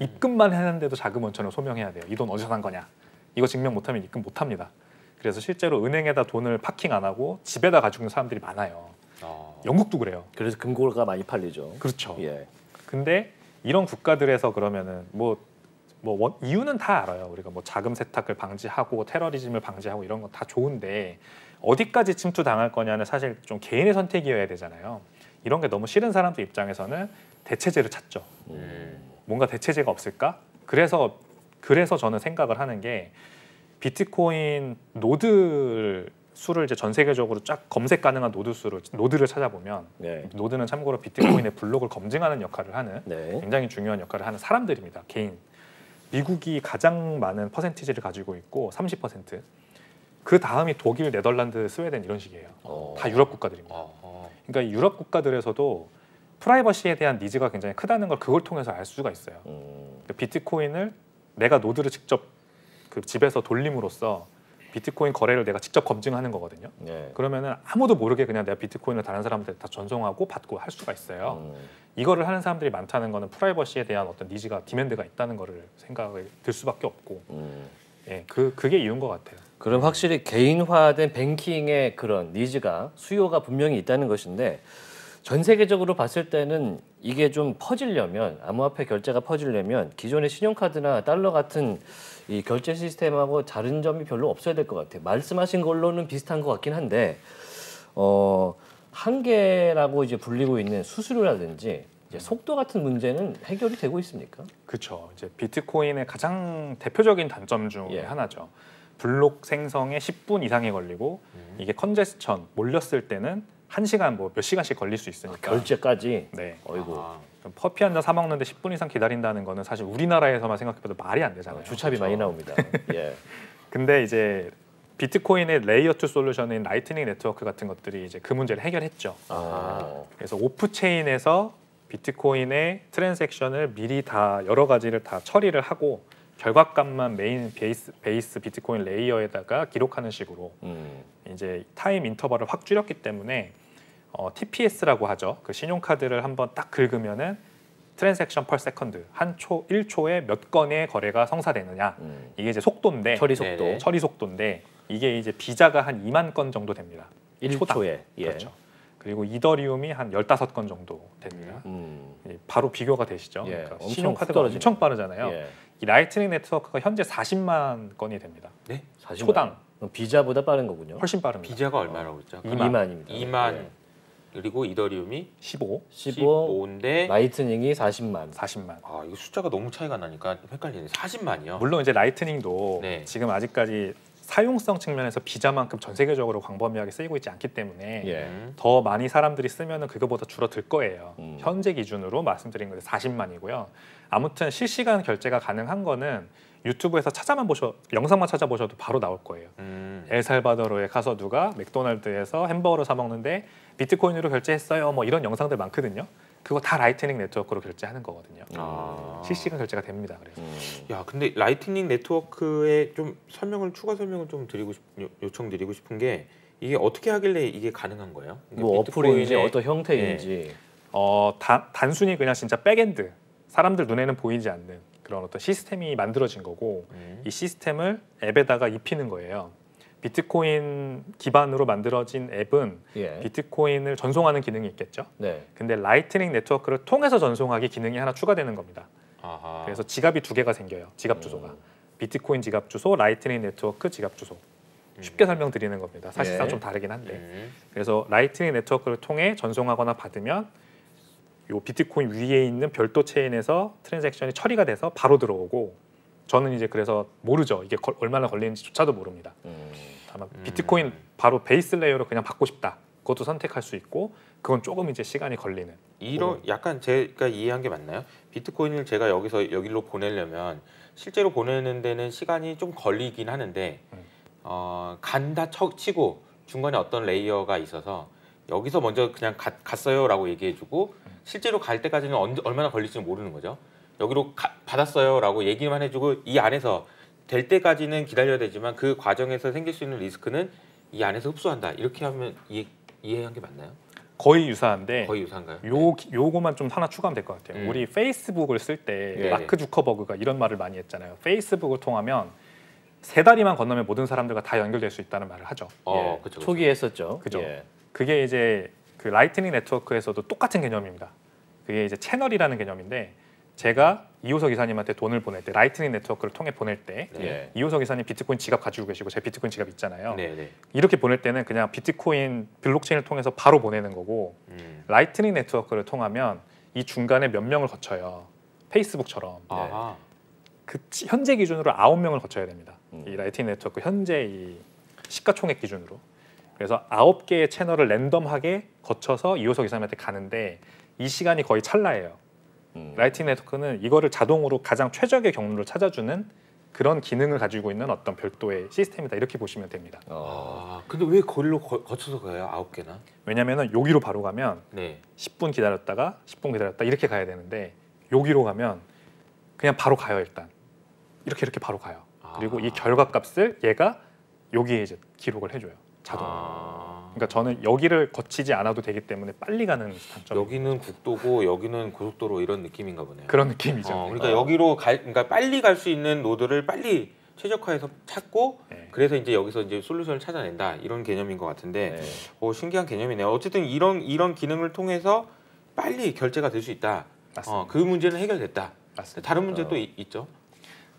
입금만 하는데도 자금 원천을 소명해야 돼요. 이 돈 어디서 산 거냐? 이거 증명 못하면 입금 못합니다. 그래서 실제로 은행에다 돈을 파킹 안 하고 집에다 가지고 있는 사람들이 많아요. 영국도 그래요. 그래서 금고가 많이 팔리죠. 그렇죠. 예. 근데 이런 국가들에서 그러면은 이유는 다 알아요. 우리가 뭐 자금 세탁을 방지하고 테러리즘을 방지하고 이런 건 다 좋은데 어디까지 침투 당할 거냐는 사실 좀 개인의 선택이어야 되잖아요. 이런 게 너무 싫은 사람들 입장에서는 대체제를 찾죠. 뭔가 대체제가 없을까? 그래서 저는 생각을 하는 게 비트코인 노드 수를 이제 전 세계적으로 쫙 검색 가능한 노드를 찾아보면 네. 노드는 참고로 비트코인의 블록을 검증하는 역할을 하는 네. 굉장히 중요한 역할을 하는 사람들입니다. 개인. 미국이 가장 많은 퍼센티지를 가지고 있고 30%. 그 다음이 독일, 네덜란드, 스웨덴 이런 식이에요. 다 유럽 국가들입니다. 그러니까 유럽 국가들에서도 프라이버시에 대한 니즈가 굉장히 크다는 걸 그걸 통해서 알 수가 있어요. 비트코인을 내가 노드를 직접 그 집에서 돌림으로써 비트코인 거래를 내가 직접 검증하는 거거든요. 네. 그러면은 아무도 모르게 그냥 내가 비트코인을 다른 사람들한테 다 전송하고 받고 할 수가 있어요. 이거를 하는 사람들이 많다는 거는 프라이버시에 대한 어떤 니즈가 디맨드가 있다는 거를 생각이 들 수밖에 없고, 예, 그게 이유인 것 같아요. 그럼 확실히 개인화된 뱅킹의 그런 니즈가 수요가 분명히 있다는 것인데 전 세계적으로 봤을 때는 이게 좀 퍼지려면 암호화폐 결제가 퍼지려면 기존의 신용카드나 달러 같은 이 결제 시스템하고 다른 점이 별로 없어야 될 것 같아요. 말씀하신 걸로는 비슷한 것 같긴 한데 한계라고 이제 불리고 있는 수수료라든지 이제 속도 같은 문제는 해결이 되고 있습니까? 그렇죠. 이제 비트코인의 가장 대표적인 단점 중에 하나죠. 블록 생성에 10분 이상이 걸리고 이게 컨제스천 몰렸을 때는 1시간 몇 시간씩 걸릴 수 있으니까 결제까지. 네. 어이구. 커피 한 잔 사 먹는데 10분 이상 기다린다는 거는 사실 우리나라에서만 생각해봐도 말이 안 되잖아요. 주차비 많이 나옵니다. 예. 근데 이제 비트코인의 레이어 2 솔루션인 라이트닝 네트워크 같은 것들이 이제 그 문제를 해결했죠. 그래서 오프 체인에서 비트코인의 트랜잭션을 미리 다 여러 가지를 다 처리를 하고 결과값만 메인 베이스 비트코인 레이어에다가 기록하는 식으로 이제 타임 인터벌을 확 줄였기 때문에 TPS라고 하죠. 그 신용카드를 한번 딱 긁으면은 트랜잭션 per 세컨드 1초에 몇 건의 거래가 성사되느냐 이게 이제 속도인데 처리 속도인데 이게 이제 비자가 한 2만 건 정도 됩니다. 1초에. 예. 그렇죠. 그리고 이더리움이 한 15건 정도 됩니다. 바로 비교가 되시죠. 예. 그러니까 신용카드가 엄청 빠르잖아요. 예. 이 라이트닝 네트워크가 현재 40만 건이 됩니다. 네? 40만. 초당. 비자보다 빠른 거군요. 훨씬 빠릅니다. 비자가 얼마라고 했죠? 2만입니다. 2만. 예. 그리고 이더리움이 15, 15인데 라이트닝이 40만. 아, 이거 숫자가 너무 차이가 나니까 헷갈리네. 40만이요. 물론 이제 라이트닝도 네. 지금 아직까지 사용성 측면에서 비자만큼 전 세계적으로 광범위하게 쓰이고 있지 않기 때문에 예. 더 많이 사람들이 쓰면은 그거보다 줄어들 거예요. 현재 기준으로 말씀드린 건데 40만이고요. 아무튼 실시간 결제가 가능한 거는 유튜브에서 영상만 찾아보셔도 바로 나올 거예요. 엘살바도르에 가서 누가 맥도날드에서 햄버거를 사 먹는데 비트코인으로 결제했어요. 뭐 이런 영상들 많거든요. 그거 다 라이트닝 네트워크로 결제하는 거거든요. 실시간 결제가 됩니다. 그래서. 야, 근데 라이트닝 네트워크에 좀 추가 설명을 좀 요청드리고 싶은 게 이게 어떻게 하길래 이게 가능한 거예요? 뭐 어플인지 어떤 형태인지. 단순히 그냥 진짜 백엔드 사람들 눈에는 보이지 않는 그런 어떤 시스템이 만들어진 거고 이 시스템을 앱에다가 입히는 거예요. 비트코인 기반으로 만들어진 앱은 비트코인을 전송하는 기능이 있겠죠. 네. 근데 라이트닝 네트워크를 통해서 전송하기 기능이 하나 추가되는 겁니다. 그래서 지갑이 2개가 생겨요. 지갑 주소가. 비트코인 지갑 주소, 라이트닝 네트워크 지갑 주소. 쉽게 설명드리는 겁니다. 사실상 좀 다르긴 한데. 그래서 라이트닝 네트워크를 통해 전송하거나 받으면 요 비트코인 위에 있는 별도 체인에서 트랜잭션이 처리가 돼서 바로 들어오고 저는 이제 그래서 모르죠. 이게 얼마나 걸리는지조차도 모릅니다. 다만 비트코인 바로 베이스 레이어로 그냥 받고 싶다. 그것도 선택할 수 있고 그건 조금 이제 시간이 걸리는. 이런 약간 제가 이해한 게 맞나요? 비트코인을 제가 여기로 보내려면 실제로 보내는 데는 시간이 좀 걸리긴 하는데 간다 치고 중간에 어떤 레이어가 있어서 여기서 먼저 그냥 갔어요라고 얘기해주고 실제로 갈 때까지는 얼마나 걸릴지 모르는 거죠. 여기로 받았어요라고 얘기만 해주고 이 안에서 될 때까지는 기다려야 되지만 그 과정에서 생길 수 있는 리스크는 이 안에서 흡수한다. 이렇게 하면 이해한 게 맞나요? 거의 유사한데 거의 유사한가요? 요거만 좀 하나 추가하면 될 것 같아요. 우리 페이스북을 쓸 때 네. 마크 주커버그가 이런 말을 많이 했잖아요. 페이스북을 통하면 3다리만 건너면 모든 사람들과 다 연결될 수 있다는 말을 하죠. 예, 그쵸. 초기에 했었죠. 그죠. 예. 그게 이제 그 라이트닝 네트워크에서도 똑같은 개념입니다. 그게 이제 채널이라는 개념인데 제가 이호석 이사님한테 돈을 보낼 때 라이트닝 네트워크를 통해 보낼 때 예. 이호석 이사님 비트코인 지갑 가지고 계시고 제 비트코인 지갑 있잖아요. 네네. 이렇게 보낼 때는 그냥 비트코인 블록체인을 통해서 바로 보내는 거고 라이트닝 네트워크를 통하면 이 중간에 몇 명을 거쳐요. 페이스북처럼. 아하. 그 현재 기준으로 9명을 거쳐야 됩니다. 이 라이트닝 네트워크 현재 이 시가총액 기준으로. 그래서 9개의 채널을 랜덤하게 거쳐서 이호석 이사님한테 가는데 이 시간이 거의 찰나예요. 라이트닝 네트워크는 이거를 자동으로 가장 최적의 경로를 찾아주는 그런 기능을 가지고 있는 어떤 별도의 시스템이다. 이렇게 보시면 됩니다. 근데 왜 거기로 거쳐서 가요? 9개나? 왜냐하면 여기로 바로 가면 네. 10분 기다렸다가 10분 기다렸다 이렇게 가야 되는데 여기로 가면 그냥 바로 가요. 일단 이렇게 바로 가요. 그리고 이 결과값을 얘가 여기에 이제 기록을 해줘요. 자동으로. 그러니까 저는 여기를 거치지 않아도 되기 때문에 빨리 가는 단점. 여기는 국도고 여기는 고속도로 이런 느낌인가 보네요. 그런 느낌이죠. 그러니까 여기로 그러니까 빨리 갈 수 있는 노드를 빨리 최적화해서 찾고 네. 그래서 이제 여기서 이제 솔루션을 찾아낸다 이런 개념인 것 같은데 신기한 개념이네요. 어쨌든 이런 기능을 통해서 빨리 결제가 될 수 있다. 그 문제는 해결됐다. 맞습니다. 다른 문제도 있죠.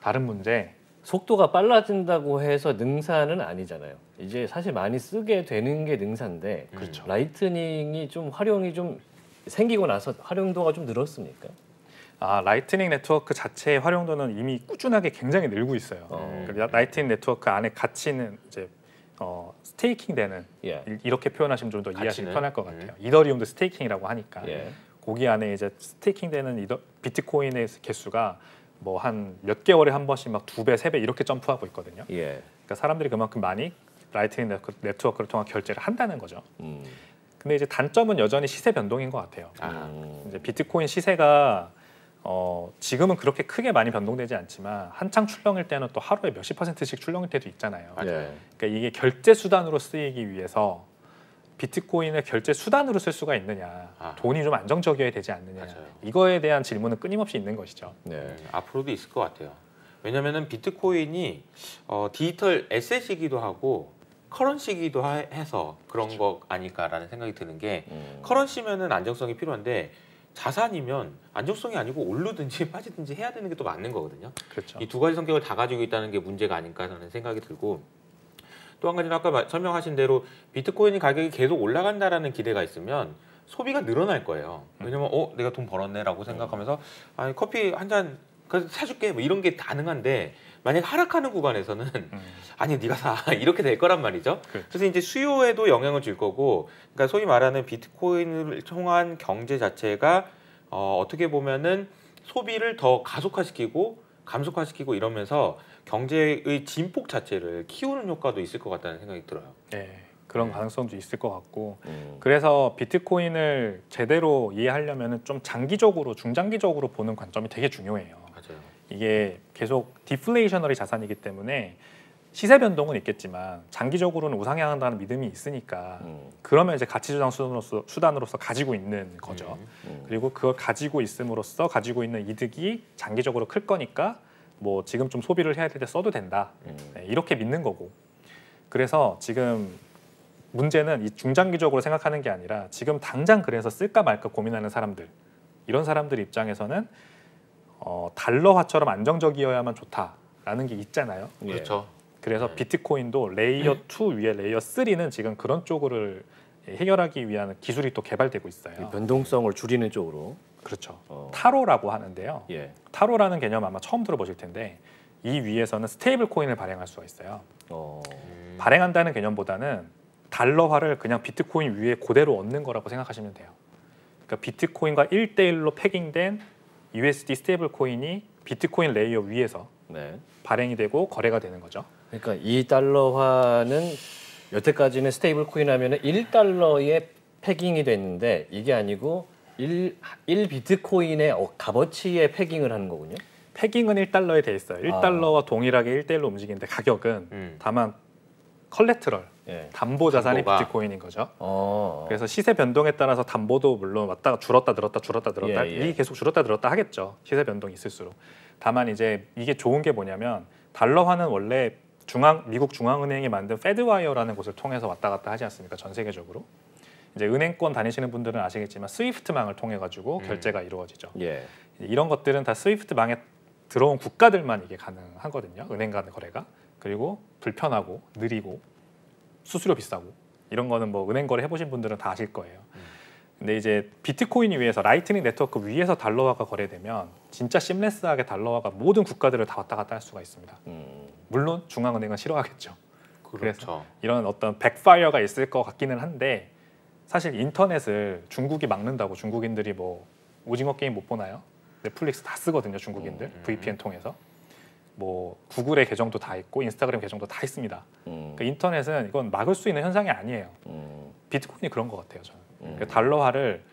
다른 문제. 속도가 빨라진다고 해서 능사는 아니잖아요. 이제 사실 많이 쓰게 되는 게 능사인데 그렇죠. 라이트닝이 좀 활용이 좀 생기고 나서 활용도가 좀 늘었습니까? 라이트닝 네트워크 자체의 활용도는 이미 꾸준하게 굉장히 늘고 있어요. 라이트닝 네트워크 안에 가치는 이제 스테이킹되는 이렇게 표현하시면 좀 더 이해하시기 편할 것 같아요. 이더리움도 스테이킹이라고 하니까 거기 안에 이제 스테이킹되는 비트코인의 개수가 뭐 한 몇 개월에 한 번씩 막 2배, 3배 이렇게 점프하고 있거든요. 그러니까 사람들이 그만큼 많이 라이트닝 네트워크를 통한 결제를 한다는 거죠. 근데 이제 단점은 여전히 시세 변동인 것 같아요. 이제 비트코인 시세가 지금은 그렇게 크게 많이 변동되지 않지만 한창 출렁일 때는 또 하루에 몇십 %씩 출렁일 때도 있잖아요. 그러니까 이게 결제 수단으로 쓰이기 위해서 비트코인을 결제 수단으로 쓸 수가 있느냐, 돈이 좀 안정적이어야 되지 않느냐, 이거에 대한 질문은 끊임없이 있는 것이죠. 앞으로도 있을 것 같아요. 왜냐하면 비트코인이 디지털 에셋이기도 하고 커런시이기도 해서 그런 거 아닐까라는 생각이 드는 게 커런시면은 안정성이 필요한데 자산이면 안정성이 아니고 오르든지 빠지든지 해야 되는 게 또 맞는 거거든요. 그렇죠. 이 두 가지 성격을 다 가지고 있다는 게 문제가 아닐까라는 생각이 들고 또 한 가지는 아까 설명하신 대로 비트코인 가격이 계속 올라간다라는 기대가 있으면 소비가 늘어날 거예요. 왜냐면 내가 돈 벌었네라고 생각하면서 아니 커피 한 잔 사줄게 뭐 이런 게 가능한데 만약 하락하는 구간에서는 아니 네가 사 이렇게 될 거란 말이죠. 그래서 이제 수요에도 영향을 줄 거고 그러니까 소위 말하는 비트코인을 통한 경제 자체가 어떻게 보면은 소비를 더 가속화시키고 감속화시키고 이러면서 경제의 진폭 자체를 키우는 효과도 있을 것 같다는 생각이 들어요. 네, 그런 가능성도 있을 것 같고 그래서 비트코인을 제대로 이해하려면 좀 장기적으로, 중장기적으로 보는 관점이 되게 중요해요. 맞아요. 이게 계속 디플레이셔너리 자산이기 때문에 시세 변동은 있겠지만 장기적으로는 우상향한다는 믿음이 있으니까 그러면 이제 가치조정 수단으로서 가지고 있는 거죠. 그리고 그걸 가지고 있음으로써 가지고 있는 이득이 장기적으로 클 거니까 뭐 지금 좀 소비를 해야 될 때 써도 된다. 이렇게 믿는 거고. 그래서 지금 문제는 이 중장기적으로 생각하는 게 아니라 지금 당장 그래서 쓸까 말까 고민하는 사람들, 이런 사람들 입장에서는 달러화처럼 안정적이어야만 좋다라는 게 있잖아요. 그렇죠. 그래서 비트코인도 레이어 2 위에 레이어 3는 지금 그런 쪽을 해결하기 위한 기술이 또 개발되고 있어요. 변동성을 줄이는 쪽으로. 그렇죠. 타로라고 하는데요. 타로라는 개념 아마 처음 들어보실 텐데 이 위에서는 스테이블 코인을 발행할 수가 있어요. 발행한다는 개념보다는 달러화를 그냥 비트코인 위에 그대로 얻는 거라고 생각하시면 돼요. 그러니까 비트코인과 1대1로 패깅된 USD 스테이블 코인이 비트코인 레이어 위에서 네. 발행이 되고 거래가 되는 거죠. 그러니까 이 달러화는 여태까지는 스테이블 코인 하면은 1달러에 패깅이 됐는데 이게 아니고 1 비트코인의 값어치에 패깅을 하는 거군요. 패깅은 1달러에 돼 있어요. 1달러와 동일하게 1대1로 움직이는데 가격은 다만 컬레트럴, 예. 담보 자산이 담보가. 비트코인인 거죠. 그래서 시세 변동에 따라서 담보도 물론 왔다가 줄었다 늘었다 예, 예. 이게 계속 줄었다 늘었다 하겠죠. 시세 변동이 있을수록. 다만 이제 이게 좋은 게 뭐냐면 달러화는 원래 미국 중앙은행이 만든 페드와이어라는 곳을 통해서 왔다 갔다 하지 않습니까? 전 세계적으로. 이제 은행권 다니시는 분들은 아시겠지만 스위프트망을 통해 가지고 결제가 이루어지죠. 예. 이런 것들은 다 스위프트망에 들어온 국가들만 이게 가능하거든요. 은행 간 거래가. 그리고 불편하고 느리고 수수료 비싸고 이런 거는 뭐 은행 거래 해보신 분들은 다 아실 거예요. 근데 이제 비트코인이 위에서 라이트닝 네트워크 위에서 달러화가 거래되면 진짜 심레스하게 달러화가 모든 국가들을 다 왔다 갔다 할 수가 있습니다. 물론 중앙은행은 싫어하겠죠. 그래서 그렇죠. 이런 어떤 백파이어가 있을 것 같기는 한데 사실 인터넷을 중국이 막는다고 중국인들이 뭐 오징어 게임 못 보나요? 넷플릭스 다 쓰거든요. 중국인들 VPN 통해서. 뭐 구글의 계정도 다 있고 인스타그램 계정도 다 있습니다. 그러니까 인터넷은 이건 막을 수 있는 현상이 아니에요. 비트코인이 그런 것 같아요. 저는. 그러니까 달러화를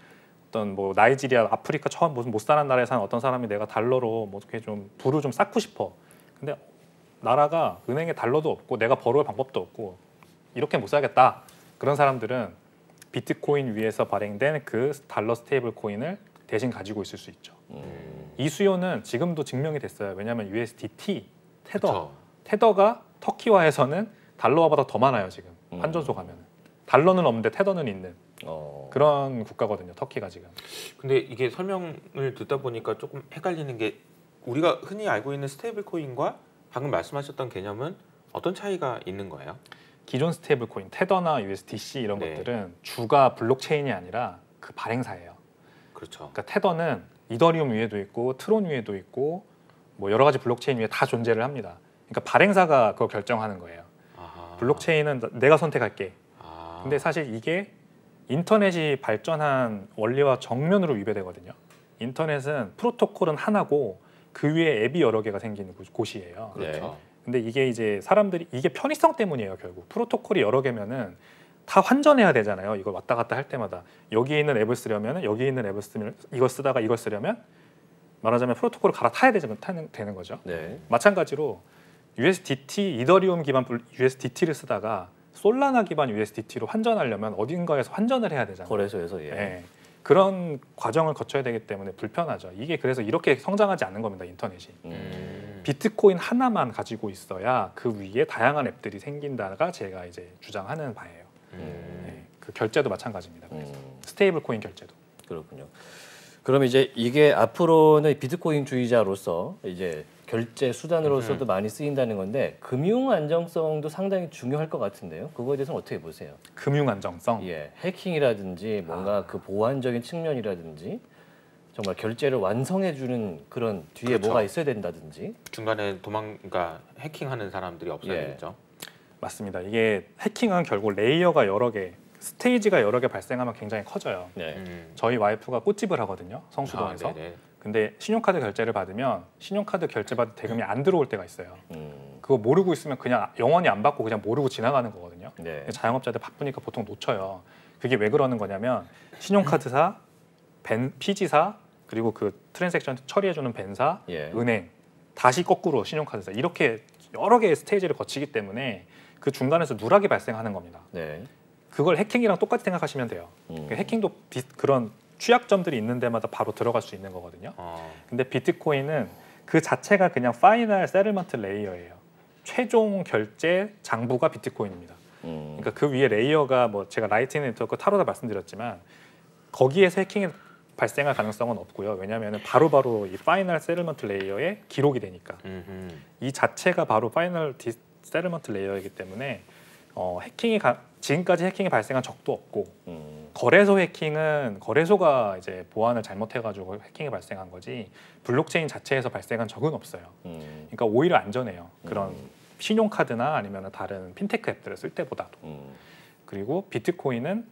어떤 뭐 나이지리아, 아프리카 처음 무슨 못 사는 나라에 사는 어떤 사람이 내가 달러로 뭐 어떻게 좀 부를 좀 쌓고 싶어. 근데 나라가 은행에 달러도 없고 내가 벌어올 방법도 없고 이렇게 못 살겠다. 그런 사람들은 비트코인 위에서 발행된 그 달러 스테이블 코인을 대신 가지고 있을 수 있죠. 이 수요는 지금도 증명이 됐어요. 왜냐하면 USDT, 테더가 터키화에서는 달러화보다 더 많아요. 지금 환전소 가면 달러는 없는데 테더는 있는 그런 국가거든요. 터키가 지금. 근데 이게 설명을 듣다 보니까 조금 헷갈리는 게 우리가 흔히 알고 있는 스테이블 코인과 방금 말씀하셨던 개념은 어떤 차이가 있는 거예요? 기존 스테이블 코인, 테더나 USDC 이런 것들은 주가 블록체인이 아니라 그 발행사예요. 그렇죠. 그러니까 테더는 이더리움 위에도 있고 트론 위에도 있고 뭐 여러 가지 블록체인 위에 다 존재를 합니다. 그러니까 발행사가 그걸 결정하는 거예요. 블록체인은 내가 선택할게. 근데 사실 이게 인터넷이 발전한 원리와 정면으로 위배되거든요. 인터넷은 프로토콜은 하나고 그 위에 앱이 여러 개가 생기는 곳이에요. 그렇죠. 근데 이게 이제 사람들이 이게 편의성 때문이에요. 결국 프로토콜이 여러 개면은 다 환전해야 되잖아요. 이걸 왔다 갔다 할 때마다 여기에 있는 앱을 쓰려면 여기 있는 앱을 쓰면 이걸 쓰다가 이걸 쓰려면 말하자면 프로토콜을 갈아타야 되는 거죠. 네. 마찬가지로 USDT, 이더리움 기반 USDT를 쓰다가 솔라나 기반 USDT로 환전하려면 어딘가에서 환전을 해야 되잖아요. 거래소에서 네. 그런 과정을 거쳐야 되기 때문에 불편하죠. 이게 그래서 이렇게 성장하지 않는 겁니다. 인터넷이. 비트코인 하나만 가지고 있어야 그 위에 다양한 앱들이 생긴다가 제가 이제 주장하는 바예요. 네. 그 결제도 마찬가지입니다. 그래서 스테이블 코인 결제도. 그렇군요. 그럼 이제 이게 앞으로는 비트코인주의자로서 이제 결제 수단으로서도 많이 쓰인다는 건데 금융 안정성도 상당히 중요할 것 같은데요. 그거에 대해서는 어떻게 보세요? 금융 안정성. 예, 해킹이라든지 뭔가 그 보안적인 측면이라든지 정말 결제를 완성해주는 그런 뒤에 그렇죠. 뭐가 있어야 된다든지. 중간에 그러니까 해킹하는 사람들이 없어야겠죠. 맞습니다. 이게 해킹은 결국 레이어가 여러 개, 스테이지가 여러 개 발생하면 굉장히 커져요. 네. 저희 와이프가 꽃집을 하거든요. 성수동에서. 근데 신용카드 결제를 받으면 신용카드 결제받은 대금이 안 들어올 때가 있어요. 그거 모르고 있으면 그냥 영원히 안 받고 그냥 모르고 지나가는 거거든요. 네. 자영업자들 바쁘니까 보통 놓쳐요. 그게 왜 그러는 거냐면 신용카드사, 피지사, 그리고 그 트랜잭션 처리해주는 벤사, 예. 은행, 다시 거꾸로 신용카드사 이렇게 여러 개의 스테이지를 거치기 때문에 그 중간에서 누락이 발생하는 겁니다. 네. 그걸 해킹이랑 똑같이 생각하시면 돼요. 해킹도 그런 취약점들이 있는 데마다 바로 들어갈 수 있는 거거든요. 근데 비트코인은 그 자체가 그냥 파이널 세틀먼트 레이어예요. 최종 결제 장부가 비트코인입니다. 그러니까 그 위에 레이어가 뭐 제가 라이트닝 네트워크 타로다 말씀드렸지만 거기에서 해킹이 발생할 가능성은 없고요. 왜냐하면 바로바로 이 파이널 세틀먼트 레이어에 기록이 되니까 이 자체가 바로 파이널 세틀먼트 레이어이기 때문에 지금까지 해킹이 발생한 적도 없고 거래소 해킹은 거래소가 이제 보안을 잘못해가지고 해킹이 발생한 거지 블록체인 자체에서 발생한 적은 없어요. 그러니까 오히려 안전해요. 그런 신용카드나 아니면 다른 핀테크 앱들을 쓸 때보다도. 그리고 비트코인은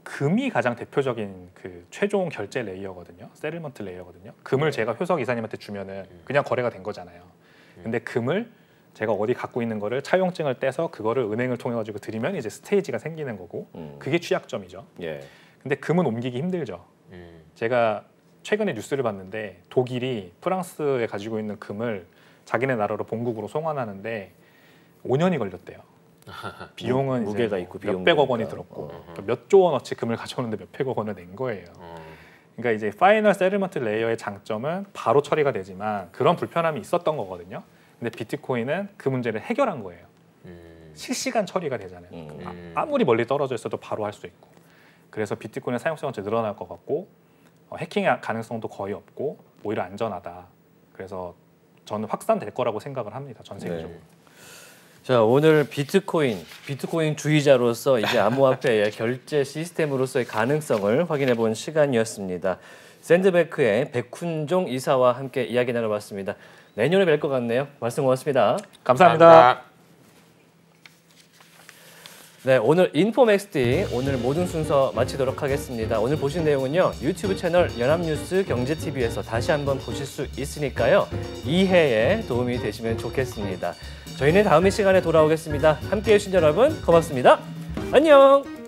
금이 가장 대표적인 그 최종 결제 레이어거든요. 세틀먼트 레이어거든요. 금을 제가 효석 이사님한테 주면은 그냥 거래가 된 거잖아요. 근데 금을 제가 어디 갖고 있는 거를 차용증을 떼서 그거를 은행을 통해 가지고 드리면 이제 스테이지가 생기는 거고 그게 취약점이죠. 예. 근데 금은 옮기기 힘들죠. 제가 최근에 뉴스를 봤는데 독일이 프랑스에 가지고 있는 금을 자기네 나라로 본국으로 송환하는데 5년이 걸렸대요. 비용은 무게가 이제 있고 몇백억 원이 들었고 그러니까 몇 조 원어치 금을 가져오는데 몇백억 원을 낸 거예요. 그러니까 이제 파이널 세틀먼트 레이어의 장점은 바로 처리가 되지만 그런 불편함이 있었던 거거든요. 근데 비트코인은 그 문제를 해결한 거예요. 실시간 처리가 되잖아요. 아무리 멀리 떨어져 있어도 바로 할 수 있고. 그래서 비트코인의 사용성은 늘어날 것 같고 해킹 가능성도 거의 없고 오히려 안전하다. 그래서 저는 확산될 거라고 생각을 합니다. 전 세계적으로. 네. 자, 오늘 비트코인 주의자로서 이제 암호화폐의 결제 시스템으로서의 가능성을 확인해 본 시간이었습니다. 샌드뱅크의 백훈종 이사와 함께 이야기 나눠봤습니다. 내년에 뵐 것 같네요. 말씀 고맙습니다. 감사합니다. 네, 오늘 인포맥스디 오늘 모든 순서 마치도록 하겠습니다. 오늘 보신 내용은요. 유튜브 채널 연합뉴스 경제TV에서 다시 한번 보실 수 있으니까요. 이해에 도움이 되시면 좋겠습니다. 저희는 다음 이 시간에 돌아오겠습니다. 함께해 주신 여러분 고맙습니다. 안녕.